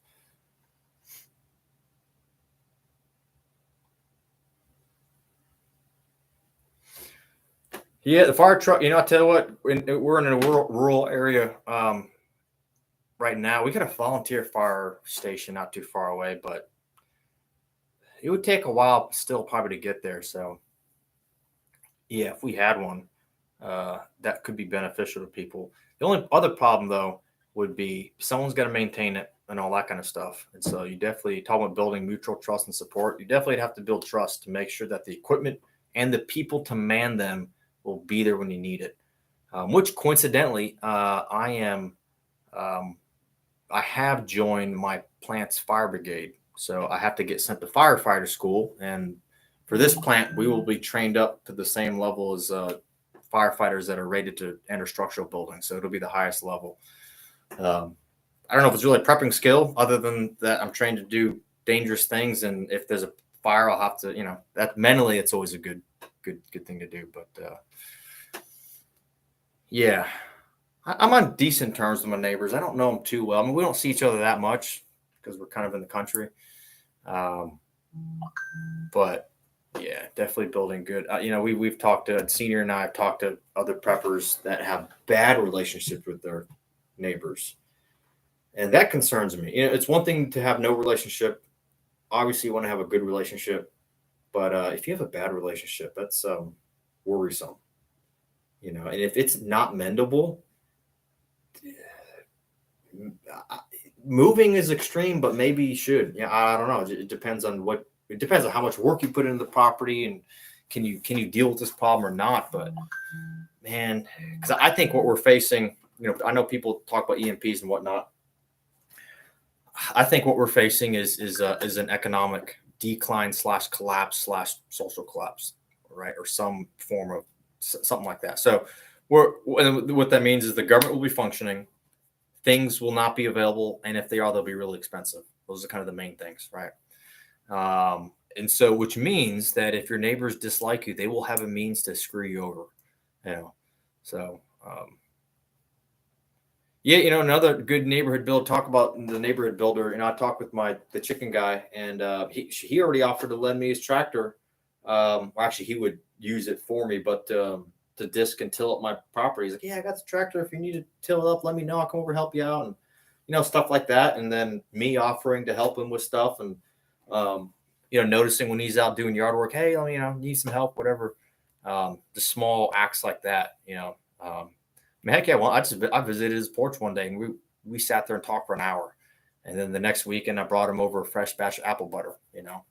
Yeah, the fire truck. I tell you what, we're in a rural area right now. We got a volunteer fire station not too far away, but it would take a while still probably to get there. So yeah, if we had one, that could be beneficial to people. The only other problem though would be someone's got to maintain it and all that kind of stuff. And so you definitely talk about building mutual trust and support. You definitely have to build trust to make sure that the equipment and the people to man them will be there when you need it. Which coincidentally, um, I have joined my plant's fire brigade. So I have to get sent to firefighter school. And for this plant, we will be trained up to the same level as firefighters that are rated to enter structural buildings. So it'll be the highest level. I don't know if it's really a prepping skill, other than that I'm trained to do dangerous things. And if there's a fire, I'll have to, that mentally, it's always a good thing to do. But yeah, I'm on decent terms with my neighbors. I don't know them too well. I mean, we don't see each other that much because we're kind of in the country. Um, but yeah, definitely building good. We've talked to Senior and I have talked to other preppers that have bad relationships with their neighbors, and that concerns me. It's one thing to have no relationship. Obviously, you want to have a good relationship, but if you have a bad relationship, that's worrisome. And if it's not mendable, moving is extreme, but maybe you should. Yeah, I don't know. It depends on how much work you put into the property, and can you deal with this problem or not. But man, because I think what we're facing, I know people talk about EMPs and whatnot. I think what we're facing is an economic decline / collapse / social collapse, right, or some form of something like that. So what that means is the government will be functioning, things will not be available, and if they are, they'll be really expensive. Those are kind of the main things, right? And so, which means that if your neighbors dislike you, they will have a means to screw you over. So yeah, another good neighborhood build. Talk about the neighborhood builder. I talked with the chicken guy, and he already offered to lend me his tractor. Well, actually, he would use it for me, but to disc and till up my property. He's like, yeah, I got the tractor. If you need to till it up, let me know. I'll come over and help you out, and stuff like that. And then me offering to help him with stuff, and noticing when he's out doing yard work, hey, need some help, whatever. The small acts like that, heck yeah. Well, I visited his porch one day, and we sat there and talked for an hour, and then the next weekend I brought him over a fresh batch of apple butter.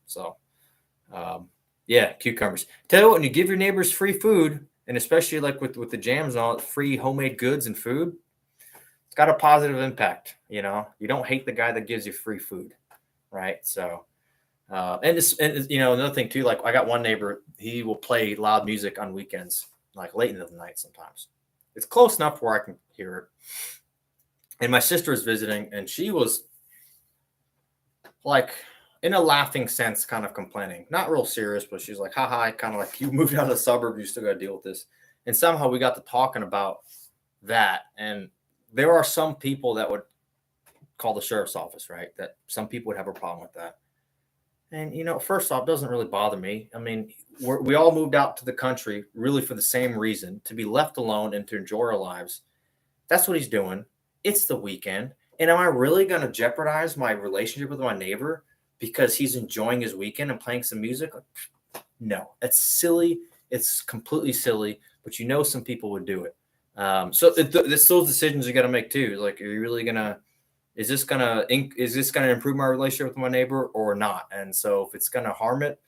So yeah, cucumbers. Tell you what, when you give your neighbors free food, and especially like with the jams and all, free homemade goods and food, it's got a positive impact. You don't hate the guy that gives you free food, right? So. And another thing too, like I got one neighbor, he will play loud music on weekends, like late into the night sometimes. It's close enough where I can hear it. And my sister is visiting, and she was like, in a laughing sense, kind of complaining, not real serious, but she's like, haha, kind of like, you moved out of the suburb, you still got to deal with this. And somehow we got to talking about that. And there are some people that would call the sheriff's office, right? That some people would have a problem with that. And, first off, it doesn't really bother me. I mean, we all moved out to the country really for the same reason, to be left alone and to enjoy our lives. That's what he's doing. It's the weekend. And am I really going to jeopardize my relationship with my neighbor because he's enjoying his weekend and playing some music? No, that's silly. It's completely silly, but some people would do it. So it's those decisions you got to make too. Like, are you really going to, is this gonna improve my relationship with my neighbor or not? And so if it's gonna harm it,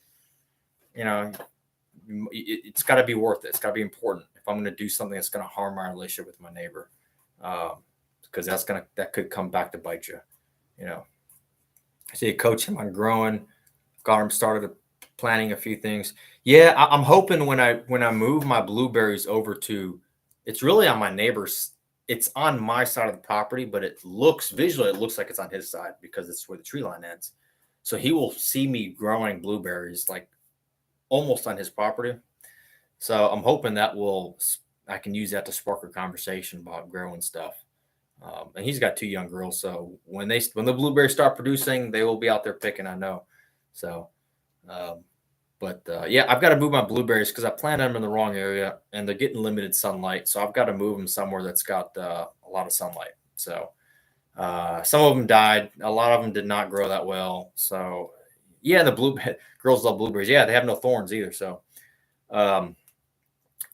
it's got to be worth it. It's got to be important. If I'm gonna do something that's gonna harm my relationship with my neighbor, because that could come back to bite you. I see, coach him on growing, got him started planning a few things. Yeah, I'm hoping when I move my blueberries over to, it's really on my neighbor's. It's on my side of the property, but it looks like it's on his side because it's where the tree line ends. So he will see me growing blueberries like almost on his property. So I'm hoping I can use that to spark a conversation about growing stuff. And he's got 2 young girls, so when the blueberries start producing, they will be out there picking. I know. So, um, yeah, I've got to move my blueberries because I planted them in the wrong area, and they're getting limited sunlight. So I've got to move them somewhere that's got a lot of sunlight. So some of them died. A lot of them did not grow that well. So yeah, the blue girls love blueberries. Yeah, they have no thorns either. So um,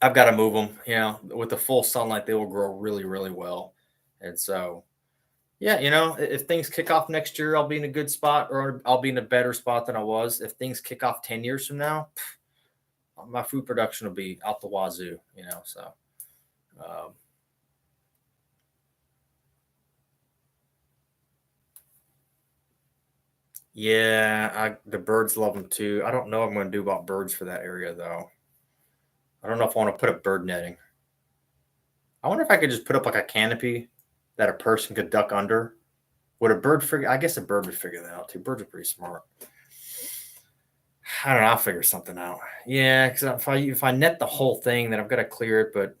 I've got to move them. You know, with the full sunlight, they will grow really, really well. And so yeah, if things kick off next year, I'll be in a good spot, or I'll be in a better spot than I was. If things kick off 10 years from now, my food production will be out the wazoo. So um, yeah, the birds love them too. I don't know what I'm going to do about birds for that area though. I don't know if I want to put up bird netting. I wonder if I could just put up like a canopy that a person could duck under. Would a bird figure? I guess a bird would figure that out too. Birds are pretty smart. I don't know. I'll figure something out. Yeah, because if I net the whole thing, then I've got to clear it. But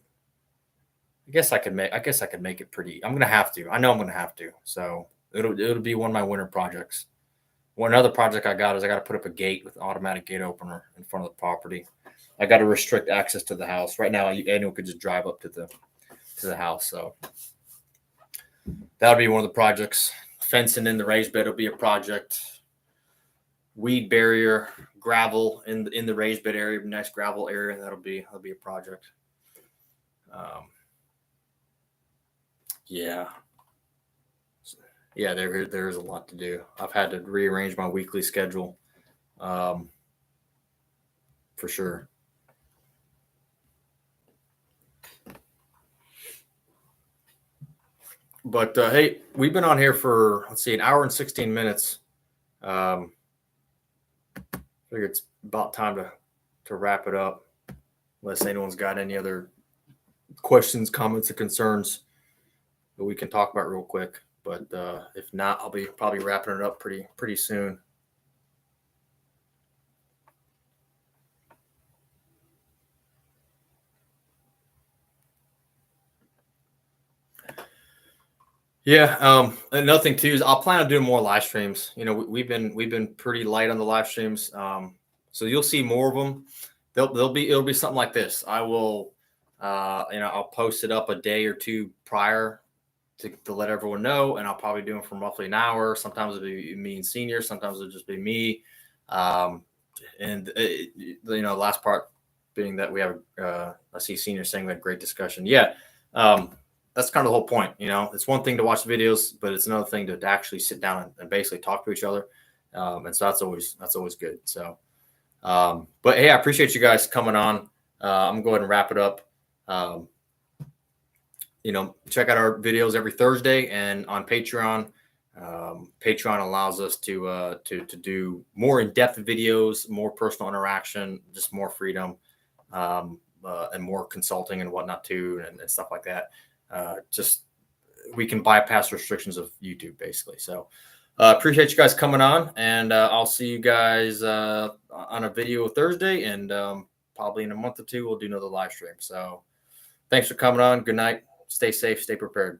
I guess I could make it pretty. I'm gonna have to. I know I'm gonna have to. So it'll be one of my winter projects. One other project I got is I got to put up a gate with automatic gate opener in front of the property. I got to restrict access to the house. Right now, anyone could just drive up to the house. So that'll be one of the projects. Fencing in the raised bed will be a project. Weed barrier, gravel in the raised bed area, nice gravel area. That'll be a project. Yeah, there's a lot to do. I've had to rearrange my weekly schedule, for sure. But hey, we've been on here for an hour and 16 minutes. I figure it's about time to wrap it up, unless anyone's got any other questions, comments, or concerns that we can talk about real quick. But if not, I'll be probably wrapping it up pretty soon. Yeah. Another thing too is I'll plan on doing more live streams. We've been pretty light on the live streams. So you'll see more of them. It'll be something like this. I will, I'll post it up a day or two prior to let everyone know, and I'll probably do them for roughly an hour. Sometimes it'll be me and senior. Sometimes it'll just be me. And last part being that we have, I see senior saying we had great discussion. Yeah. That's kind of the whole point. It's one thing to watch videos, but it's another thing to actually sit down and basically talk to each other. And so that's always good. So, but hey, I appreciate you guys coming on. I'm going to go ahead and wrap it up. Check out our videos every Thursday and on Patreon. Patreon allows us to do more in-depth videos, more personal interaction, just more freedom, and more consulting and whatnot too, and stuff like that. Just we can bypass restrictions of YouTube basically. So appreciate you guys coming on, and I'll see you guys on a video Thursday, and probably in a month or two we'll do another live stream. So thanks for coming on. Good night. Stay safe. Stay prepared.